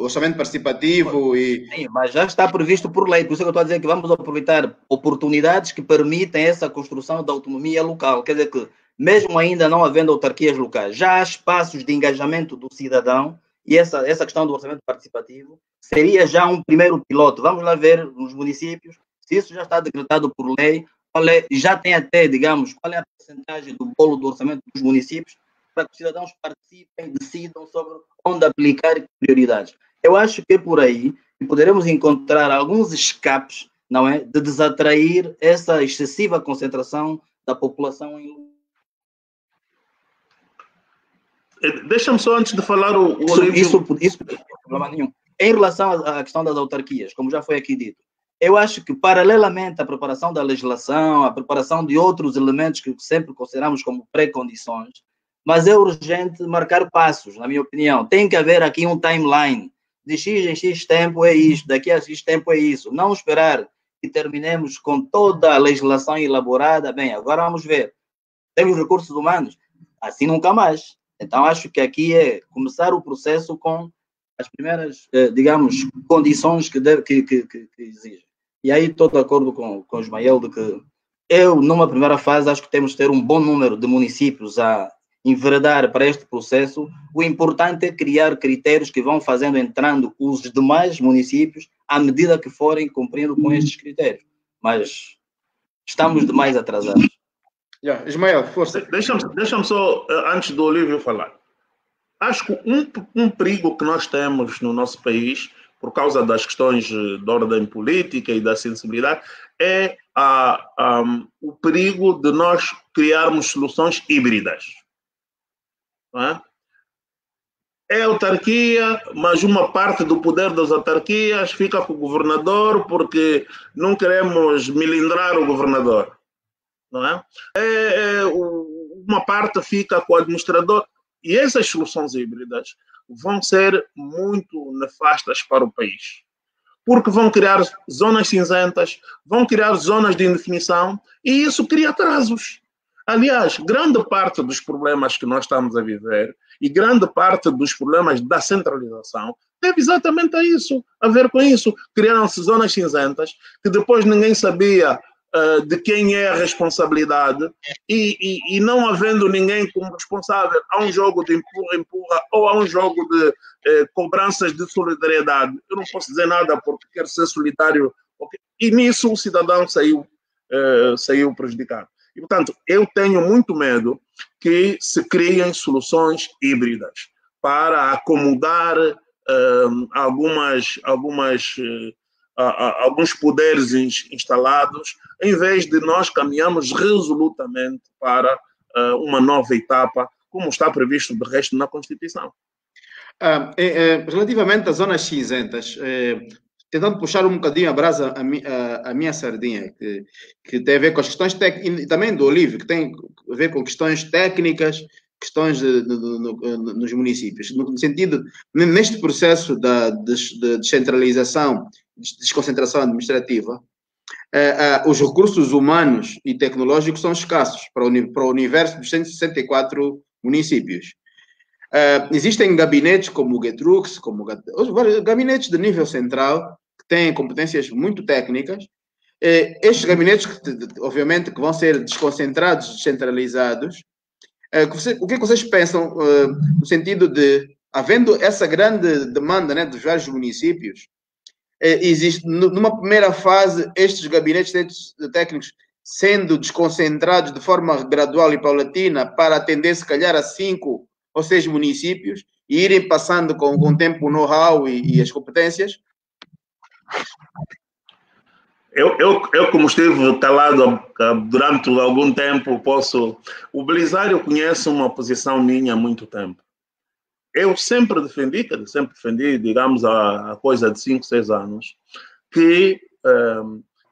orçamento participativo Sim, mas já está previsto por lei. Por isso que eu estou a dizer que vamos aproveitar oportunidades que permitem essa construção da autonomia local. Quer dizer que, mesmo ainda não havendo autarquias locais, já há espaços de engajamento do cidadão e essa questão do orçamento participativo seria já um primeiro piloto. Vamos lá ver nos municípios se isso já está decretado por lei, já tem até, digamos, qual é a percentagem do bolo do orçamento dos municípios para que os cidadãos participem, decidam sobre onde aplicar prioridades. Eu acho que é por aí que poderemos encontrar alguns escapes, não é, de desatrair essa excessiva concentração da população em... Deixa-me só, antes de falar Isso, problema nenhum. Em relação à questão das autarquias, como já foi aqui dito, eu acho que, paralelamente à preparação da legislação, à preparação de outros elementos que sempre consideramos como pré-condições, mas é urgente marcar passos, na minha opinião. Tem que haver aqui um timeline. De X em X tempo é isto, daqui a X tempo é isso. Não esperar que terminemos com toda a legislação elaborada. Bem, agora vamos ver. temos recursos humanos. Assim nunca mais. Então, acho que aqui é começar o processo com as primeiras, digamos, condições que exigem. E aí estou de acordo com o Ismael de que eu, numa primeira fase, acho que temos de ter um bom número de municípios a enveredar para este processo. O importante é criar critérios que vão fazendo entrando os demais municípios à medida que forem cumprindo com estes critérios. Mas estamos demais atrasados. Ismael, força. Deixa-me só, antes do Olívio falar. Acho que um perigo que nós temos no nosso país, por causa das questões de ordem política e da sensibilidade, é o perigo de nós criarmos soluções híbridas. Não é? É autarquia, mas uma parte do poder das autarquias fica com o governador porque não queremos melindrar o governador. Não é? Uma parte fica com o administrador. E essas soluções híbridas vão ser muito nefastas para o país. Porque vão criar zonas cinzentas, vão criar zonas de indefinição e isso cria atrasos. Aliás, grande parte dos problemas que nós estamos a viver e grande parte dos problemas da centralização deve exatamente a ver com isso. Criaram-se zonas cinzentas que depois ninguém sabia de quem é a responsabilidade e não havendo ninguém como responsável, há um jogo de empurra-empurra ou há um jogo de cobranças de solidariedade. Eu não posso dizer nada porque quero ser solitário. E nisso o cidadão saiu prejudicado. E, portanto, eu tenho muito medo que se criem soluções híbridas para acomodar alguns poderes instalados, em vez de nós caminharmos resolutamente para uma nova etapa, como está previsto de resto na Constituição. Relativamente às zonas cinzentas, tentando puxar um bocadinho a brasa a minha sardinha, que tem a ver com as questões técnicas, e também do Olívio, que tem a ver com questões técnicas, questões nos municípios, no sentido, neste processo de descentralização, desconcentração administrativa, os recursos humanos e tecnológicos são escassos para o universo dos 164 municípios. Existem gabinetes como o Getrux, como os gabinetes de nível central, que têm competências muito técnicas. Estes gabinetes, obviamente, que vão ser desconcentrados, descentralizados. O que vocês pensam no sentido de, havendo essa grande demanda, né, dos vários municípios, existe, numa primeira fase, estes gabinetes técnicos sendo desconcentrados de forma gradual e paulatina para atender, se calhar, a 5 ou 6 municípios e irem passando com o tempo o know-how e as competências? Eu, como estive calado durante algum tempo, o Belisário conhece uma posição minha há muito tempo. Eu sempre defendi, digamos, a coisa de 5, 6 anos, que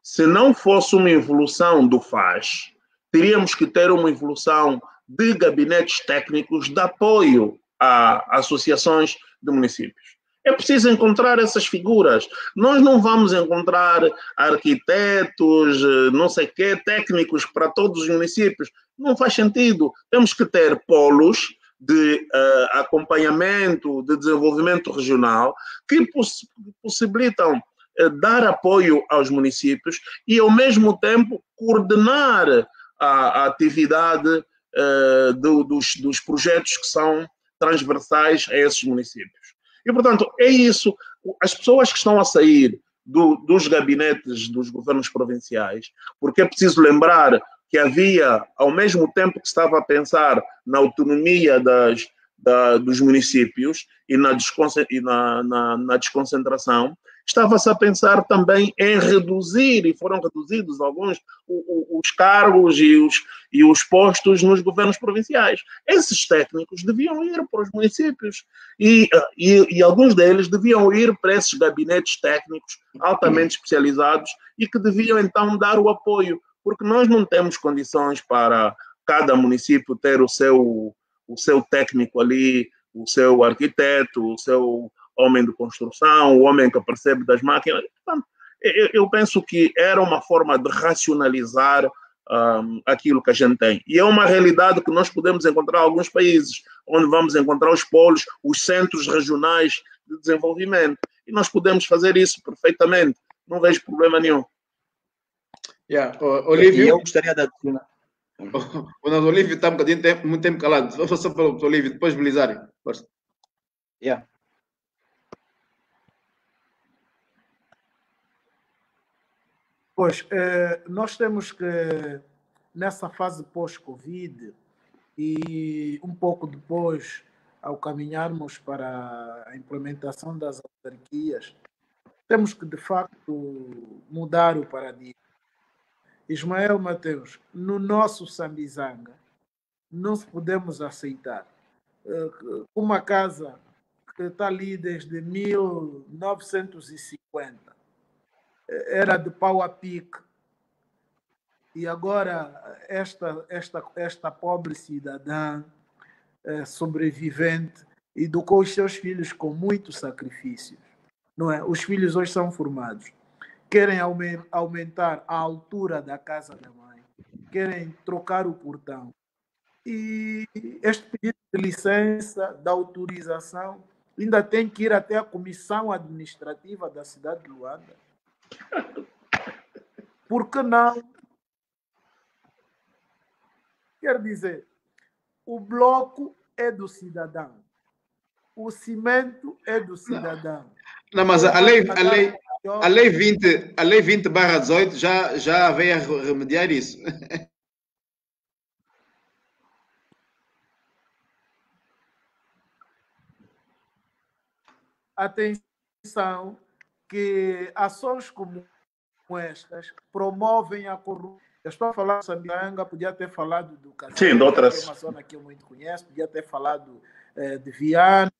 se não fosse uma evolução do FAS, teríamos que ter uma evolução de gabinetes técnicos de apoio a associações de municípios. É preciso encontrar essas figuras. Nós não vamos encontrar arquitetos, não sei quê, técnicos para todos os municípios. Não faz sentido. Temos que ter polos de acompanhamento, de desenvolvimento regional, que possibilitam dar apoio aos municípios e, ao mesmo tempo, coordenar a atividade dos projetos que são transversais a esses municípios. E, portanto, é isso. As pessoas que estão a sair dos gabinetes dos governos provinciais, porque é preciso lembrar que havia, ao mesmo tempo que estava a pensar na autonomia dos municípios e na desconcentração, estava-se a pensar também em reduzir, e foram reduzidos alguns, os cargos e os postos nos governos provinciais. Esses técnicos deviam ir para os municípios e alguns deles deviam ir para esses gabinetes técnicos altamente especializados e que deviam então dar o apoio, porque nós não temos condições para cada município ter o seu técnico ali, o seu arquiteto, o seu homem de construção, o homem que percebe das máquinas. Portanto, eu penso que era uma forma de racionalizar aquilo que a gente tem. E é uma realidade que nós podemos encontrar em alguns países, onde vamos encontrar os polos, os centros regionais de desenvolvimento. E nós podemos fazer isso perfeitamente. Não vejo problema nenhum. Yeah. E Olívio? eu gostaria de adicionar. O nosso Olívio está muito tempo calado. Vou só para o Olívio, depois Belisário. Yeah. Pois, nós temos que, nessa fase pós-Covid e um pouco depois, ao caminharmos para a implementação das autarquias, temos que, de facto, mudar o paradigma. Ismael Mateus, no nosso Sambizanga, não podemos aceitar uma casa que está ali desde 1950, era de pau a pique, e agora esta pobre cidadã sobrevivente educou os seus filhos com muito sacrifício, não é? Os filhos hoje são formados, querem aumentar a altura da casa da mãe, querem trocar o portão, e este pedido de licença, da autorização, ainda tem que ir até a comissão administrativa da cidade de Luanda. Por que não? Quer dizer, o bloco é do cidadão, o cimento é do cidadão. Não, mas a lei 20/18 já veio a remediar isso. Atenção, que ações como estas promovem a corrupção. Eu estou a falar de Sambiranga, podia ter falado do Casimiro, Sim, de outras. que é uma zona que eu muito conheço, podia ter falado de Viana.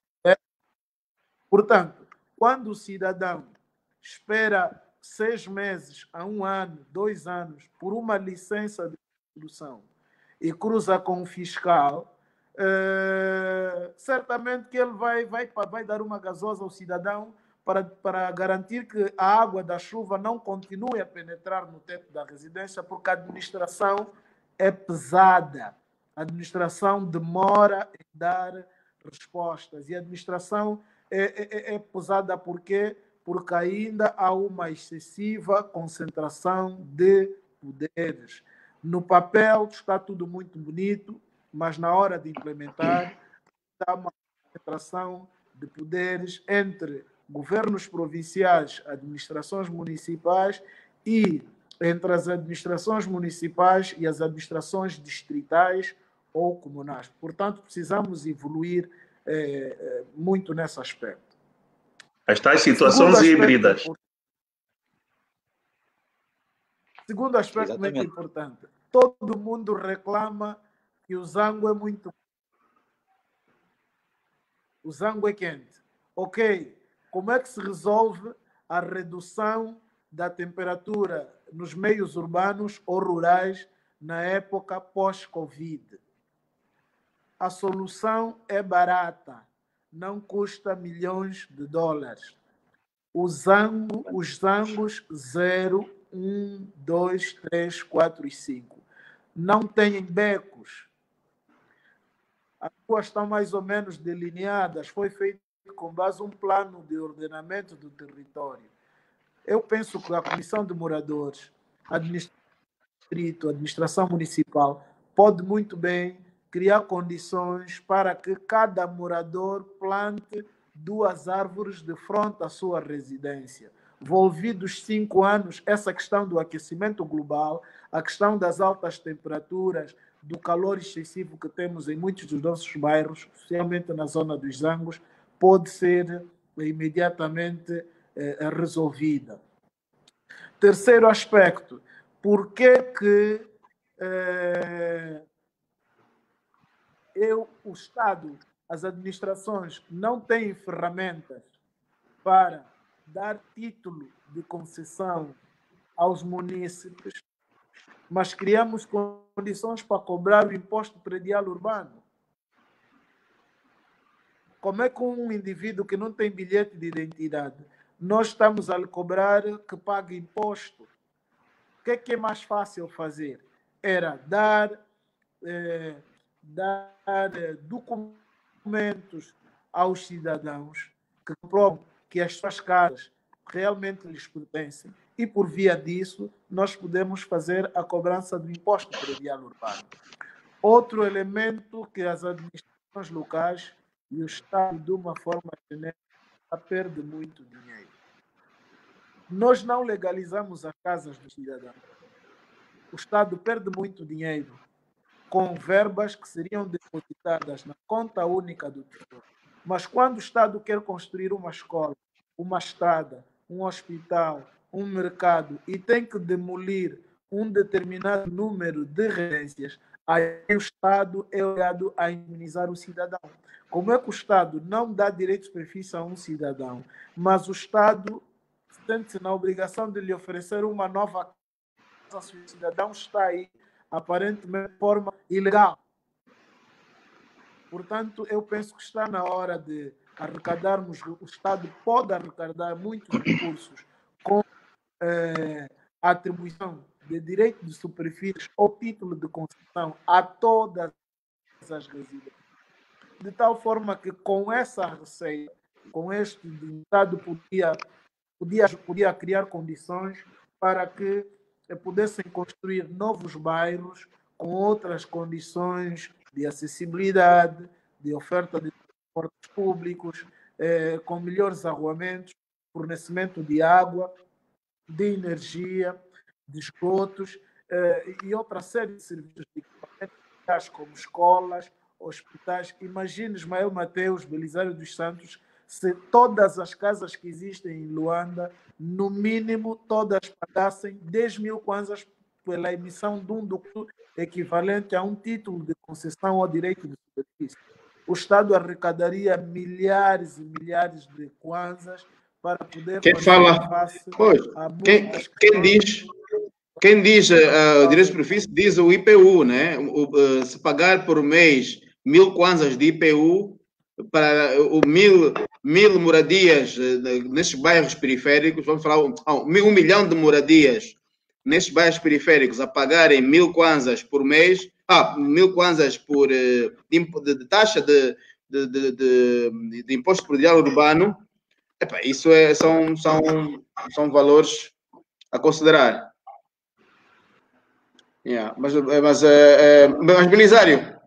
Portanto, quando o cidadão espera 6 meses a 1 ano, 2 anos, por uma licença de construção e cruza com o fiscal, certamente que ele vai dar uma gasosa ao cidadão para garantir que a água da chuva não continue a penetrar no teto da residência, porque a administração é pesada. A administração demora em dar respostas. E a administração é pesada por quê? Porque ainda há uma excessiva concentração de poderes. No papel está tudo muito bonito, mas na hora de implementar há uma concentração de poderes entre governos provinciais, administrações municipais e entre as administrações municipais e as administrações distritais ou comunais. Portanto, precisamos evoluir muito nesse aspecto. As tais situações híbridas. Segundo aspecto Exatamente. muito importante, todo mundo reclama que o Zango é muito... O Zango é quente. Ok, como é que se resolve a redução da temperatura nos meios urbanos ou rurais na época pós-Covid? A solução é barata, não custa milhões de dólares. Os zangos 0, 1, 2, 3, 4 e 5 não têm becos. As ruas estão mais ou menos delineadas, foi feito com base em um plano de ordenamento do território. Eu penso que a Comissão de Moradores, administração municipal, pode muito bem criar condições para que cada morador plante 2 árvores de frente à sua residência. Envolvidos 5 anos, essa questão do aquecimento global, a questão das altas temperaturas, do calor excessivo que temos em muitos dos nossos bairros, especialmente na zona dos Zangos, pode ser imediatamente resolvida. Terceiro aspecto, por que que o Estado, as administrações não têm ferramentas para dar título de concessão aos munícipes, mas criamos condições para cobrar o imposto predial urbano? Como é que um indivíduo que não tem bilhete de identidade, nós estamos a lhe cobrar que pague imposto? O que é mais fácil fazer? era dar documentos aos cidadãos que comprovam que as suas casas realmente lhes pertencem e, por via disso, nós podemos fazer a cobrança do imposto predial urbano. Outro elemento que as administrações locais e o Estado, de uma forma genérica, perde muito dinheiro. Nós não legalizamos as casas dos cidadãos. O Estado perde muito dinheiro com verbas que seriam depositadas na conta única do Tesouro. Mas quando o Estado quer construir uma escola, uma estrada, um hospital, um mercado e tem que demolir um determinado número de residências, aí o Estado é obrigado a indemnizar o cidadão. Como é que o Estado não dá direitos perfis a um cidadão, mas o Estado sente-se na obrigação de lhe oferecer uma nova casa se o cidadão está aí aparentemente de forma ilegal? Portanto, eu penso que está na hora de arrecadarmos, o Estado pode arrecadar muitos recursos com a atribuição de direito de superfície ou título de concessão a todas as residências, de tal forma que com essa receita, com este, o Estado podia criar condições para que pudessem construir novos bairros com outras condições de acessibilidade, de oferta de transportes públicos, com melhores arruamentos, fornecimento de água, de energia, de esgotos e outra série de serviços de equipamentos, como escolas, hospitais. Imagine, Ismael Mateus, Belisário dos Santos, se todas as casas que existem em Luanda, no mínimo, todas pagassem 10 mil kwanzas pela emissão de um documento equivalente a um título de concessão ou direito de superfície. O Estado arrecadaria milhares e milhares de kwanzas para poder fazer face a muitas quem diz direito de superfície diz o IPU, né? Se pagar por mês 1000 kwanzas de IPU para o mil moradias nesses bairros periféricos, vamos falar 1 milhão de moradias nesses bairros periféricos a pagarem 1000 kwanzas por mês, 1000 kwanzas por de taxa de imposto predial urbano. Epa, isso são valores a considerar. Yeah. Mas Belisário?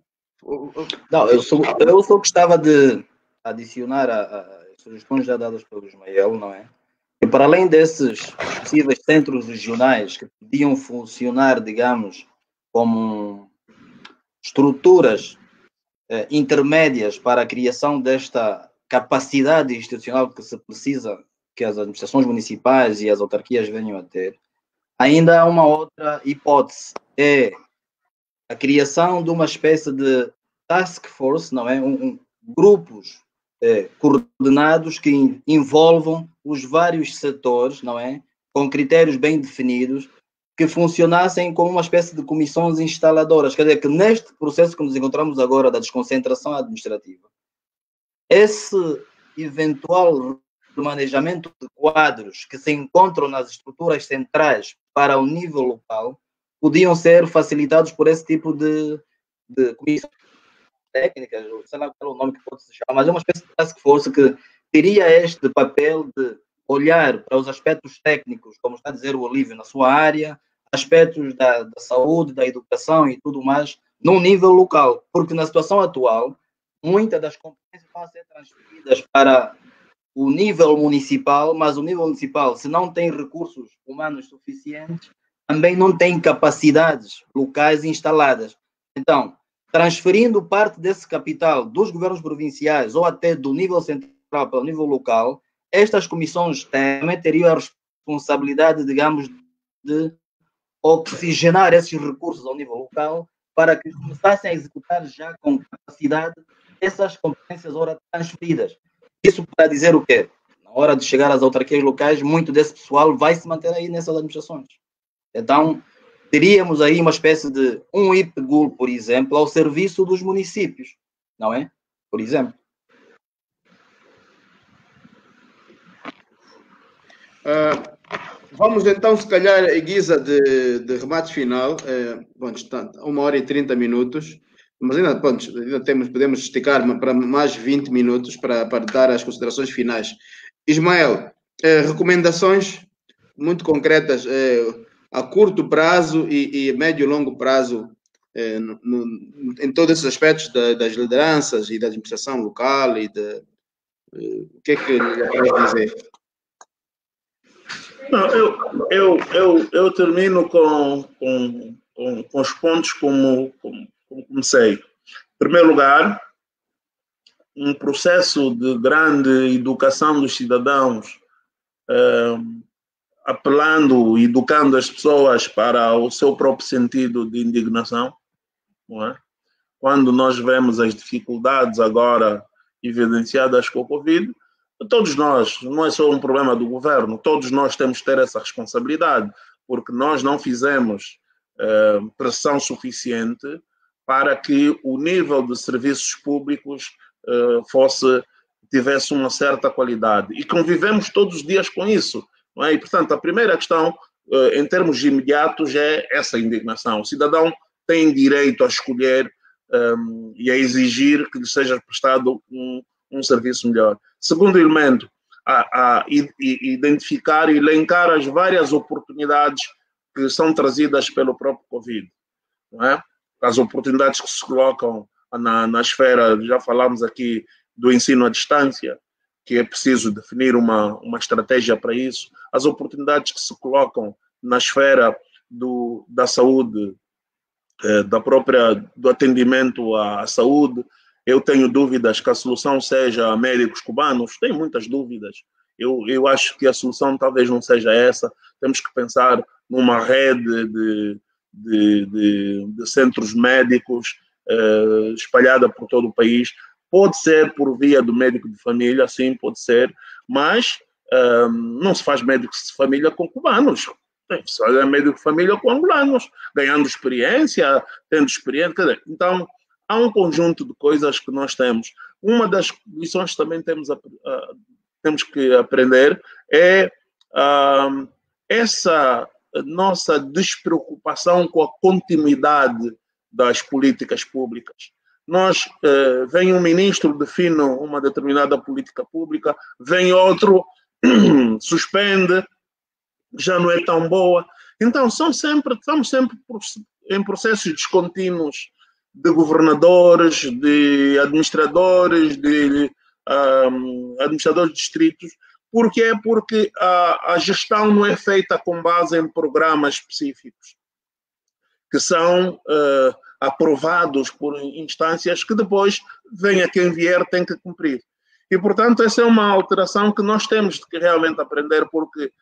Não, eu só gostava de adicionar as sugestões já dadas pelo Ismael, não é? E para além desses possíveis centros regionais que podiam funcionar, digamos, como estruturas intermédias para a criação desta capacidade institucional que se precisa que as administrações municipais e as autarquias venham a ter, ainda há uma outra hipótese, é a criação de uma espécie de task force, não é? Grupos coordenados que envolvam os vários setores, não é? Com critérios bem definidos, que funcionassem como uma espécie de comissões instaladoras. Quer dizer, que neste processo que nos encontramos agora da desconcentração administrativa, esse eventual remanejamento de quadros que se encontram nas estruturas centrais para o nível local podiam ser facilitados por esse tipo de comissões técnicas, sei lá qual é o nome que pode se chamar, mas é uma espécie de task force que teria este papel de olhar para os aspectos técnicos, como está a dizer o Olívio, na sua área, aspectos da saúde, da educação e tudo mais, num nível local, porque na situação atual, muitas das competências vão ser transferidas para o nível municipal, mas o nível municipal, se não tem recursos humanos suficientes, também não tem capacidades locais instaladas. Então, transferindo parte desse capital dos governos provinciais ou até do nível central para o nível local, estas comissões também teriam a responsabilidade, digamos, de oxigenar esses recursos ao nível local para que começassem a executar já com capacidade essas competências ora transferidas. Isso para dizer o quê? Na hora de chegar às autarquias locais, muito desse pessoal vai se manter aí nessas administrações. Então, teríamos aí uma espécie de um IPGUL, por exemplo, ao serviço dos municípios, não é? Por exemplo. Vamos então, se calhar, em guisa de remate final, bom, está 1h30, mas ainda, pronto, podemos esticar para mais 20 minutos para dar as considerações finais. Ismael, recomendações muito concretas a curto prazo e médio e longo prazo em todos esses aspectos das lideranças e da administração local e o que é que queres dizer? Não, eu termino com os pontos como comecei. Em primeiro lugar, um processo de grande educação dos cidadãos, apelando e educando as pessoas para o seu próprio sentido de indignação, não é? Quando nós vemos as dificuldades agora evidenciadas com o Covid, todos nós, não é só um problema do governo, todos nós temos que ter essa responsabilidade, porque nós não fizemos pressão suficiente para que o nível de serviços públicos tivesse uma certa qualidade. E convivemos todos os dias com isso, não é? E, portanto, a primeira questão, em termos imediatos, é essa indignação. O cidadão tem direito a escolher e a exigir que lhe seja prestado um serviço melhor. Segundo elemento, a identificar e elencar as várias oportunidades que são trazidas pelo próprio Covid, não é? As oportunidades que se colocam na esfera, já falamos aqui do ensino à distância, que é preciso definir uma estratégia para isso, as oportunidades que se colocam na esfera da saúde, do atendimento à saúde. Eu tenho dúvidas que a solução seja médicos cubanos, tenho muitas dúvidas. Eu acho que a solução talvez não seja essa. Temos que pensar numa rede de centros médicos espalhada por todo o país. Pode ser por via do médico de família, sim, pode ser, mas não se faz médico de família com cubanos. Só é médico de família com angolanos, ganhando experiência, tendo experiência. Quer dizer, então, há um conjunto de coisas que nós temos. Uma das lições que também temos que aprender é essa nossa despreocupação com a continuidade das políticas públicas. Vem um ministro, define uma determinada política pública, vem outro, suspende, já não é tão boa. Então, estamos sempre em processos descontínuos de governadores, de administradores, de administradores de distritos. Porque a gestão não é feita com base em programas específicos, que são aprovados por instâncias que depois, venha quem vier, tem que cumprir. E, portanto, essa é uma alteração que nós temos de realmente aprender, porque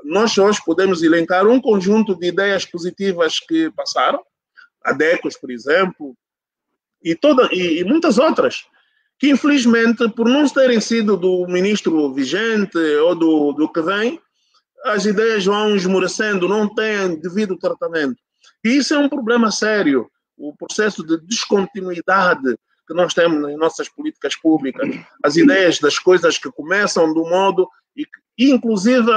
nós hoje podemos elencar um conjunto de ideias positivas que passaram, a DECOS, por exemplo, e muitas outras, que infelizmente, por não terem sido do ministro vigente ou do que vem, as ideias vão esmorecendo, não têm devido tratamento. E isso é um problema sério, o processo de descontinuidade que nós temos nas nossas políticas públicas, as ideias das coisas que começam do modo, e inclusive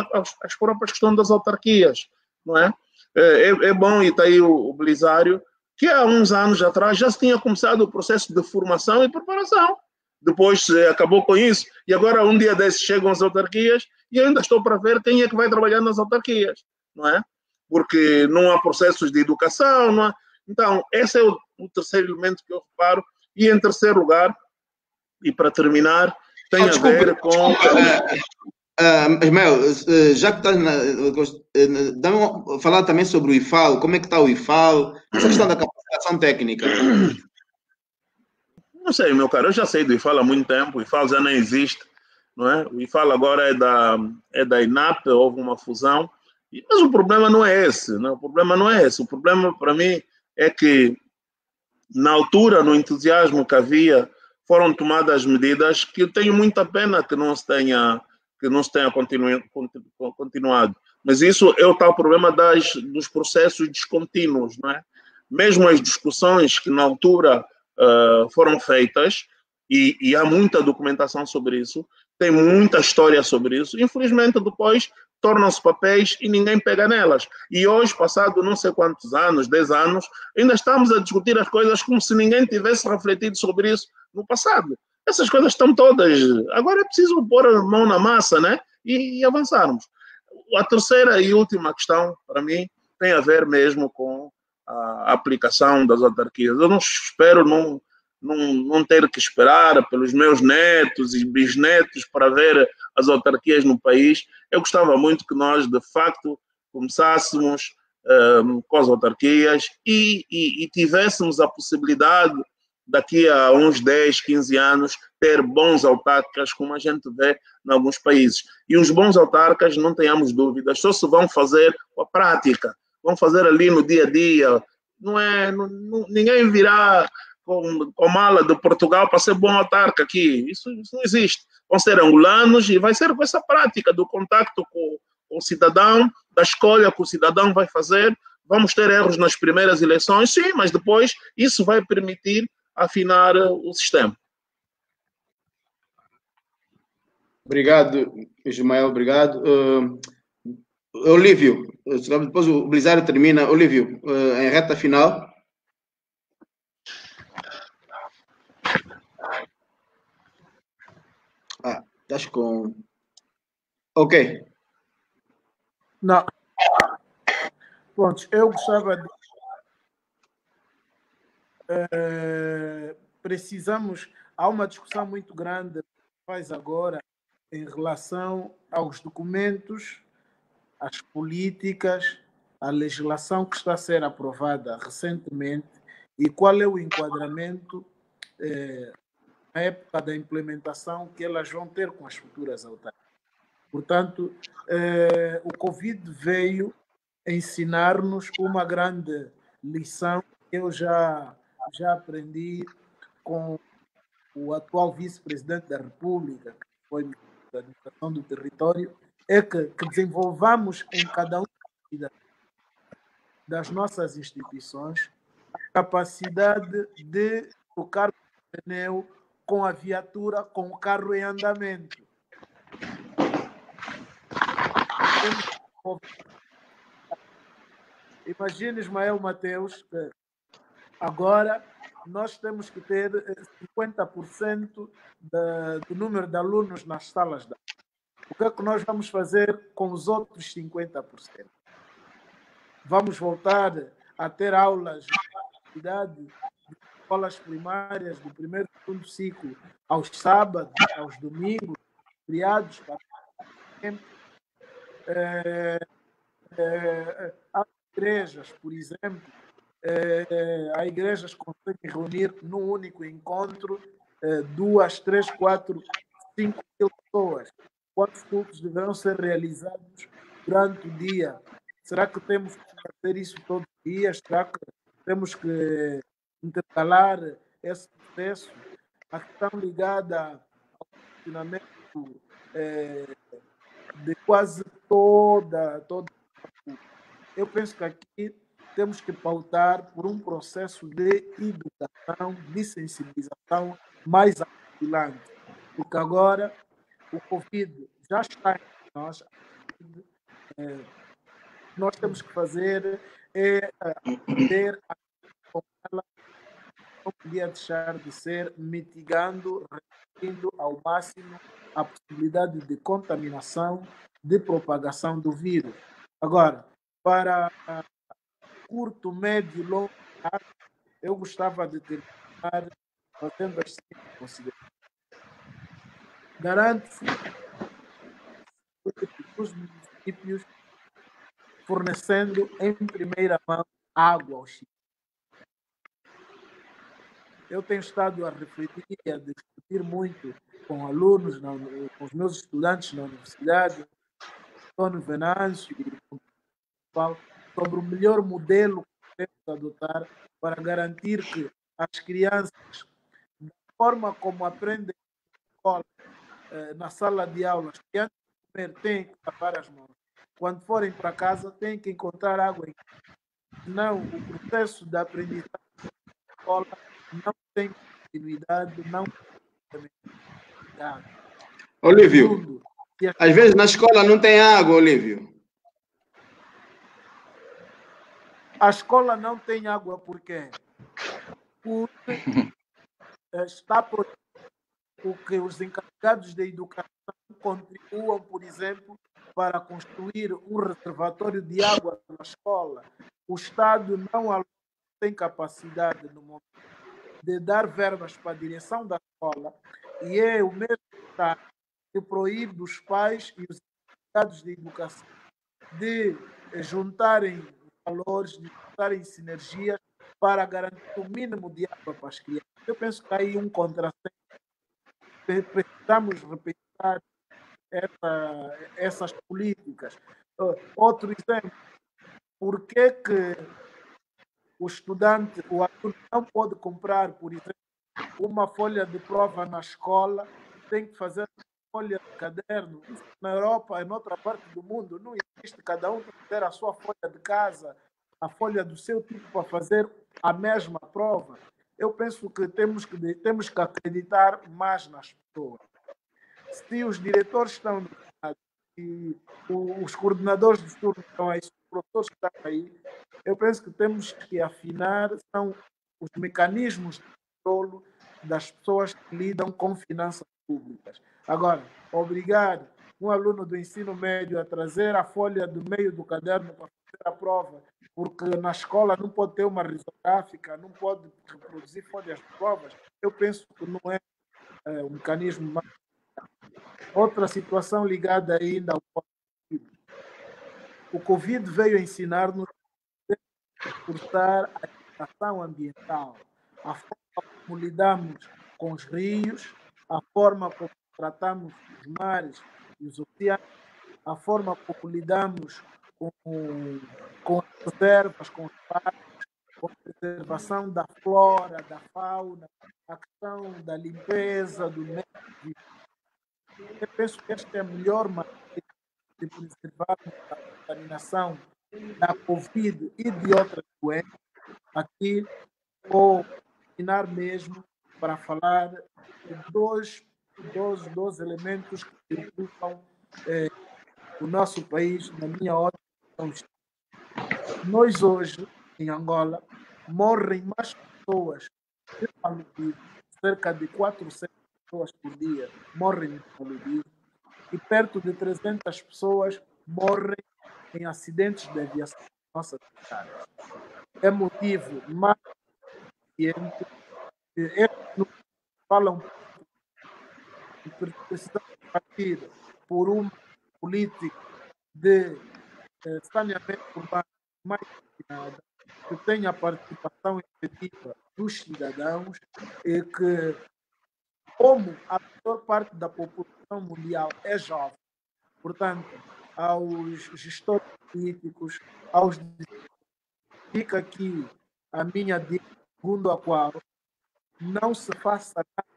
as próprias questões das autarquias, não é? É bom, e está aí o Belisário, que há uns anos atrás já se tinha começado o processo de formação e preparação. Depois acabou com isso, e agora um dia desses chegam as autarquias e eu ainda estou para ver quem é que vai trabalhar nas autarquias, não é? Porque não há processos de educação, não há... Então, esse é o terceiro elemento que eu reparo. E em terceiro lugar, e para terminar, tem a ver com... Ismael, já que estás falar também sobre o IFAL, como é que está o IFAL, essa questão da capacitação técnica. Não sei, meu caro, eu já sei do IFAL há muito tempo, o IFAL já nem existe, não é? O IFAL agora é da INAP, houve uma fusão, mas o problema não é esse, não? O problema não é esse, o problema para mim é que na altura, no entusiasmo que havia, foram tomadas medidas que eu tenho muita pena que não se tenha continuado. Mas isso é o tal problema dos processos descontínuos, não é? Mesmo as discussões que na altura foram feitas, e há muita documentação sobre isso, tem muita história sobre isso, infelizmente depois tornam-se papéis e ninguém pega nelas. E hoje, passado não sei quantos anos, 10 anos, ainda estamos a discutir as coisas como se ninguém tivesse refletido sobre isso no passado. Essas coisas estão todas. Agora é preciso pôr a mão na massa, né? E avançarmos. A terceira e última questão, para mim, tem a ver mesmo com a aplicação das autarquias. Eu não espero não ter que esperar pelos meus netos e bisnetos para ver as autarquias no país. Eu gostava muito que nós, de facto, começássemos com as autarquias e tivéssemos a possibilidade, daqui a uns 10, 15 anos, ter bons autarcas, como a gente vê em alguns países. E os bons autarcas, não tenhamos dúvidas, só se vão fazer com a prática, vão fazer ali no dia a dia. Ninguém virá com mala de Portugal para ser bom autarca aqui. Isso não existe. Vão ser angolanos e vai ser com essa prática do contacto com o cidadão, da escolha que o cidadão vai fazer. Vamos ter erros nas primeiras eleições, sim, mas depois isso vai permitir afinar o sistema. Obrigado, Ismael, obrigado. Olívio, depois o Belisário termina. Olívio, em reta final. Estás com... Ok. Não. Pronto, eu gostava de... precisamos... Há uma discussão muito grande que faz agora em relação aos documentos, às políticas, à legislação que está a ser aprovada recentemente e qual é o enquadramento na época da implementação que elas vão ter com as futuras autarquias. Portanto, o Covid veio ensinar-nos uma grande lição que eu já aprendi com o atual vice-presidente da República, que foi ministro da Administração do Território, é que desenvolvamos em cada uma das nossas instituições a capacidade de tocar o pneu com a viatura, com o carro em andamento. Imagine, Ismael Mateus, que agora nós temos que ter 50% do número de alunos nas salas de aula. O que é que nós vamos fazer com os outros 50%? Vamos voltar a ter aulas de escolas primárias do primeiro e segundo ciclo aos sábados, aos domingos, feriados, há igrejas, por exemplo, há igrejas que conseguem reunir num único encontro 2, 3, 4, 5 mil pessoas. Quantos cultos deverão ser realizados durante o dia? Será que temos que fazer isso todos os dias? Será que temos que intercalar esse processo? A questão ligada ao funcionamento de quase toda. Eu penso que aqui temos que pautar por um processo de educação, de sensibilização mais ampulante, porque agora o Covid já está em nós. Nós temos que fazer ter com ela, não podia deixar de ser mitigando, reduzindo ao máximo a possibilidade de contaminação, de propagação do vírus. Agora, para curto, médio e longo prazo, eu gostava de terminar fazendo as seguintes considerações. Garante-se os municípios fornecendo em primeira mão água aos chineses. Eu tenho estado a refletir e a discutir muito com alunos, com os meus estudantes na universidade, Antônio Venâncio e com o Paulo, sobre o melhor modelo que devemos adotar para garantir que as crianças, da forma como aprendem na escola, na sala de aulas, que antes de comer têm que lavar as mãos. Quando forem para casa, têm que encontrar água em casa. Senão, o processo da aprendizagem na escola não tem continuidade, não tem continuidade. Olívio, Às vezes na escola não tem água, Olívio. A escola não tem água por quê? Porque está por o que os encarregados da educação contribuam, por exemplo, para construir um reservatório de água na escola. O Estado não tem capacidade no momento de dar verbas para a direção da escola e é o mesmo Estado que proíbe os pais e os encarregados de educação de juntarem valores, de juntarem sinergias para garantir o mínimo de água para as crianças. Eu penso que há aí um contrassenso. Precisamos repensar essas políticas. Outro exemplo, por que o estudante, o aluno não pode comprar, por exemplo, uma folha de prova na escola, tem que fazer uma folha de caderno? Isso na Europa, em outra parte do mundo, não existe. Cada um tem que ter a sua folha de casa, a folha do seu tipo para fazer a mesma prova. Eu penso que temos que acreditar mais nas pessoas. Se os diretores estão no Estado e os coordenadores de turno estão aí, os professores que estão aí, eu penso que temos que afinar são os mecanismos de controlo das pessoas que lidam com finanças públicas. Agora, obrigar um aluno do ensino médio a trazer a folha do meio do caderno para fazer a prova, porque na escola não pode ter uma risográfica, não pode reproduzir folhas de provas, eu penso que não é um mecanismo mais. Outra situação ligada ainda ao Covid. O Covid veio ensinar-nos a cortar a educação ambiental, a forma como lidamos com os rios, a forma como tratamos os mares e os oceanos, a forma como lidamos com as reservas, com os parques, com a preservação da flora, da fauna, a questão da limpeza, do meio ambiente. Eu penso que esta é a melhor maneira de preservarmos a contaminação da Covid e de outras doenças. Aqui vou terminar mesmo para falar de dois elementos que preocupam o nosso país, na minha ótica. Nós hoje, em Angola, morrem mais pessoas de paludismo, cerca de 400 pessoas por dia morrem de paludismo e perto de 300 pessoas morrem em acidentes de aviação na nossa cidade. É motivo mais suficiente que estes falam que precisamos partir por uma política de saneamento urbano mais determinada, que tenha a participação efetiva dos cidadãos e que, como a maior parte da população mundial é jovem, portanto, aos gestores políticos, fica aqui a minha dica, segundo a qual não se faça nada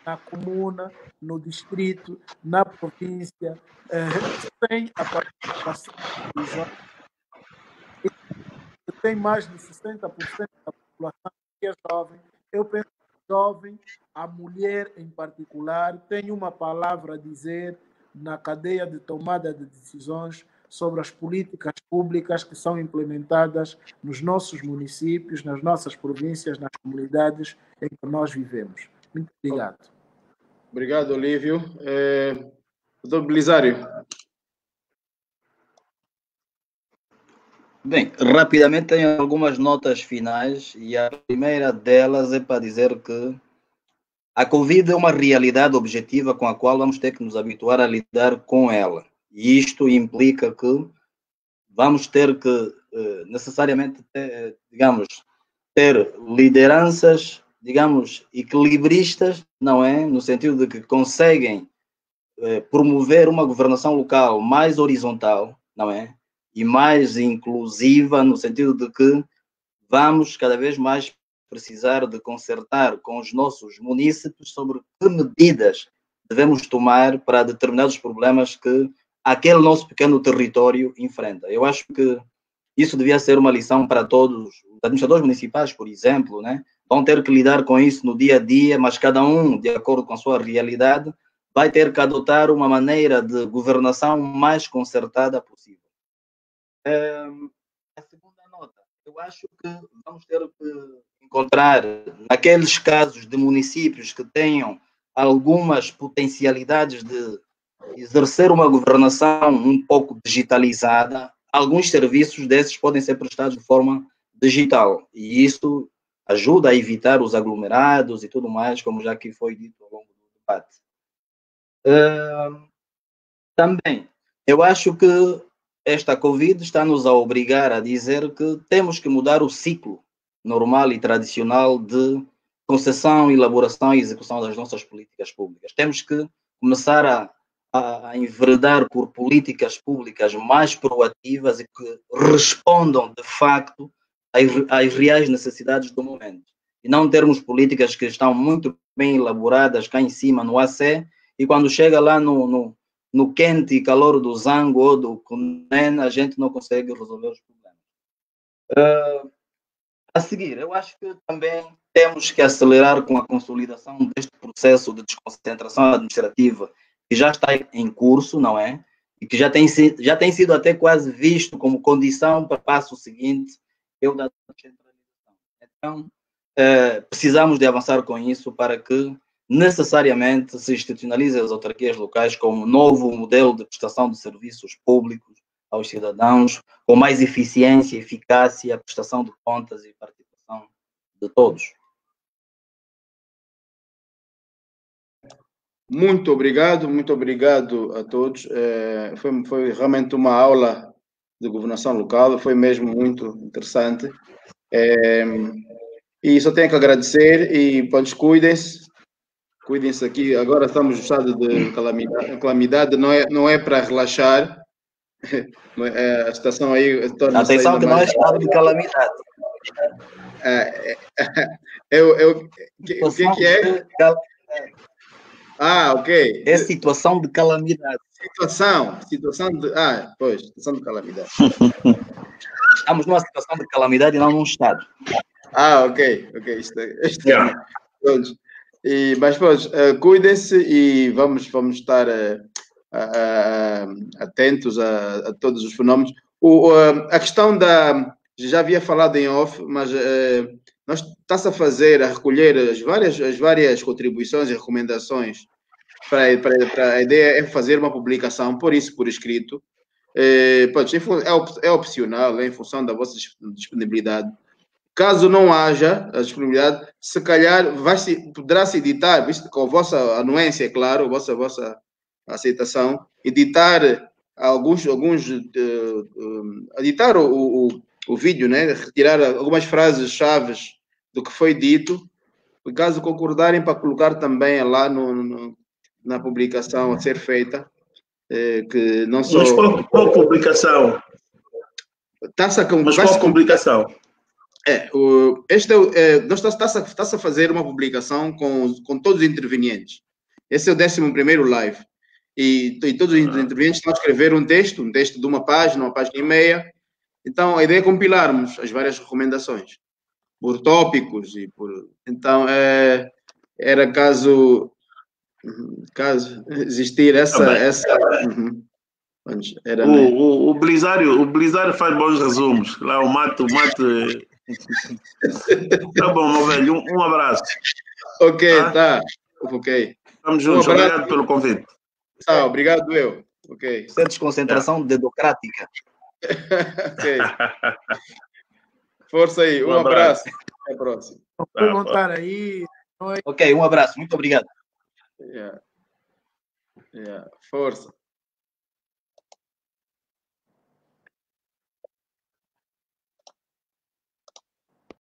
na comuna, no distrito, na província, sem a participação dos jovens. Tem mais de 60% da população que é jovem. Eu penso que o jovem, a mulher em particular, tem uma palavra a dizer na cadeia de tomada de decisões sobre as políticas públicas que são implementadas nos nossos municípios, nas nossas províncias, nas comunidades em que nós vivemos. Muito obrigado. Obrigado, Olívio. Doutor Belisário. Bem, rapidamente tenho algumas notas finais e a primeira delas é para dizer que a Covid é uma realidade objetiva com a qual vamos ter que nos habituar a lidar com ela. E isto implica que vamos ter que necessariamente ter lideranças, equilibristas, não é? No sentido de que conseguem promover uma governação local mais horizontal, não é? E mais inclusiva, no sentido de que vamos cada vez mais precisar de concertar com os nossos munícipes sobre que medidas devemos tomar para determinados problemas que aquele nosso pequeno território enfrenta. Eu acho que isso devia ser uma lição para todos. Os administradores municipais, por exemplo, né, vão ter que lidar com isso no dia a dia, mas cada um, de acordo com a sua realidade, vai ter que adotar uma maneira de governação mais concertada possível. A segunda nota, eu acho que vamos ter que encontrar, naqueles casos de municípios que tenham algumas potencialidades de exercer uma governação um pouco digitalizada, alguns serviços desses podem ser prestados de forma digital, e isso ajuda a evitar os aglomerados e tudo mais, como já aqui foi dito ao longo do debate. Também, eu acho que esta Covid está-nos a obrigar a dizer que temos que mudar o ciclo normal e tradicional de concessão, elaboração e execução das nossas políticas públicas. Temos que começar a enveredar por políticas públicas mais proativas e que respondam, de facto, às reais necessidades do momento. E não termos políticas que estão muito bem elaboradas cá em cima, no AC, e quando chega lá no quente e calor do Zango ou do Cunene, a gente não consegue resolver os problemas. A seguir, eu acho que também temos que acelerar com a consolidação deste processo de desconcentração administrativa que já está em curso, não é? E que já tem sido até quase visto como condição para o passo seguinte, que é o da descentralização. Então, precisamos de avançar com isso para que necessariamente se institucionalize as autarquias locais como um novo modelo de prestação de serviços públicos aos cidadãos, com mais eficiência, eficácia, prestação de contas e participação de todos. Muito obrigado a todos. Foi realmente uma aula de governação local, foi mesmo muito interessante. E só tenho que agradecer e cuidem-se aqui. Agora estamos no estado de calamidade, não é para relaxar. A situação aí torna-se atenção que mais... não é estado de calamidade. O que é? Ok. É situação de calamidade. Situação de... pois, situação de calamidade. Estamos numa situação de calamidade e não num estado. Ok. Mas, pois, cuidem-se e vamos estar atentos a todos os fenómenos. A questão já havia falado em off, mas nós está-se a recolher as várias contribuições e recomendações para a ideia é fazer uma publicação, por escrito. É opcional, é em função da vossa disponibilidade. Caso não haja a disponibilidade, se calhar poderá-se editar, visto com a vossa anuência, é claro, a vossa aceitação, editar editar o vídeo, né? Retirar algumas frases-chave do que foi dito, e caso concordarem, para colocar também lá na publicação a ser feita, que não só... Mas qual publicação? Mas qual publicação? Nós está-se a fazer uma publicação com todos os intervenientes. Esse é o 11º live. E todos os intervenientes estão a escrever um texto de uma página e meia. Então, a ideia é compilarmos as várias recomendações por tópicos Então, era caso existir essa... O Blizário faz bons resumos. Lá o Mate... Tá bom, meu velho. Um abraço. Ok, tá. Ok. Estamos juntos. Obrigado pelo convite. Obrigado, eu. Ok. Isso é desconcentração dedocrática. Ok. Força aí. Um abraço. Até a próxima. Perguntar aí. Ok, um abraço. Muito obrigado. Força.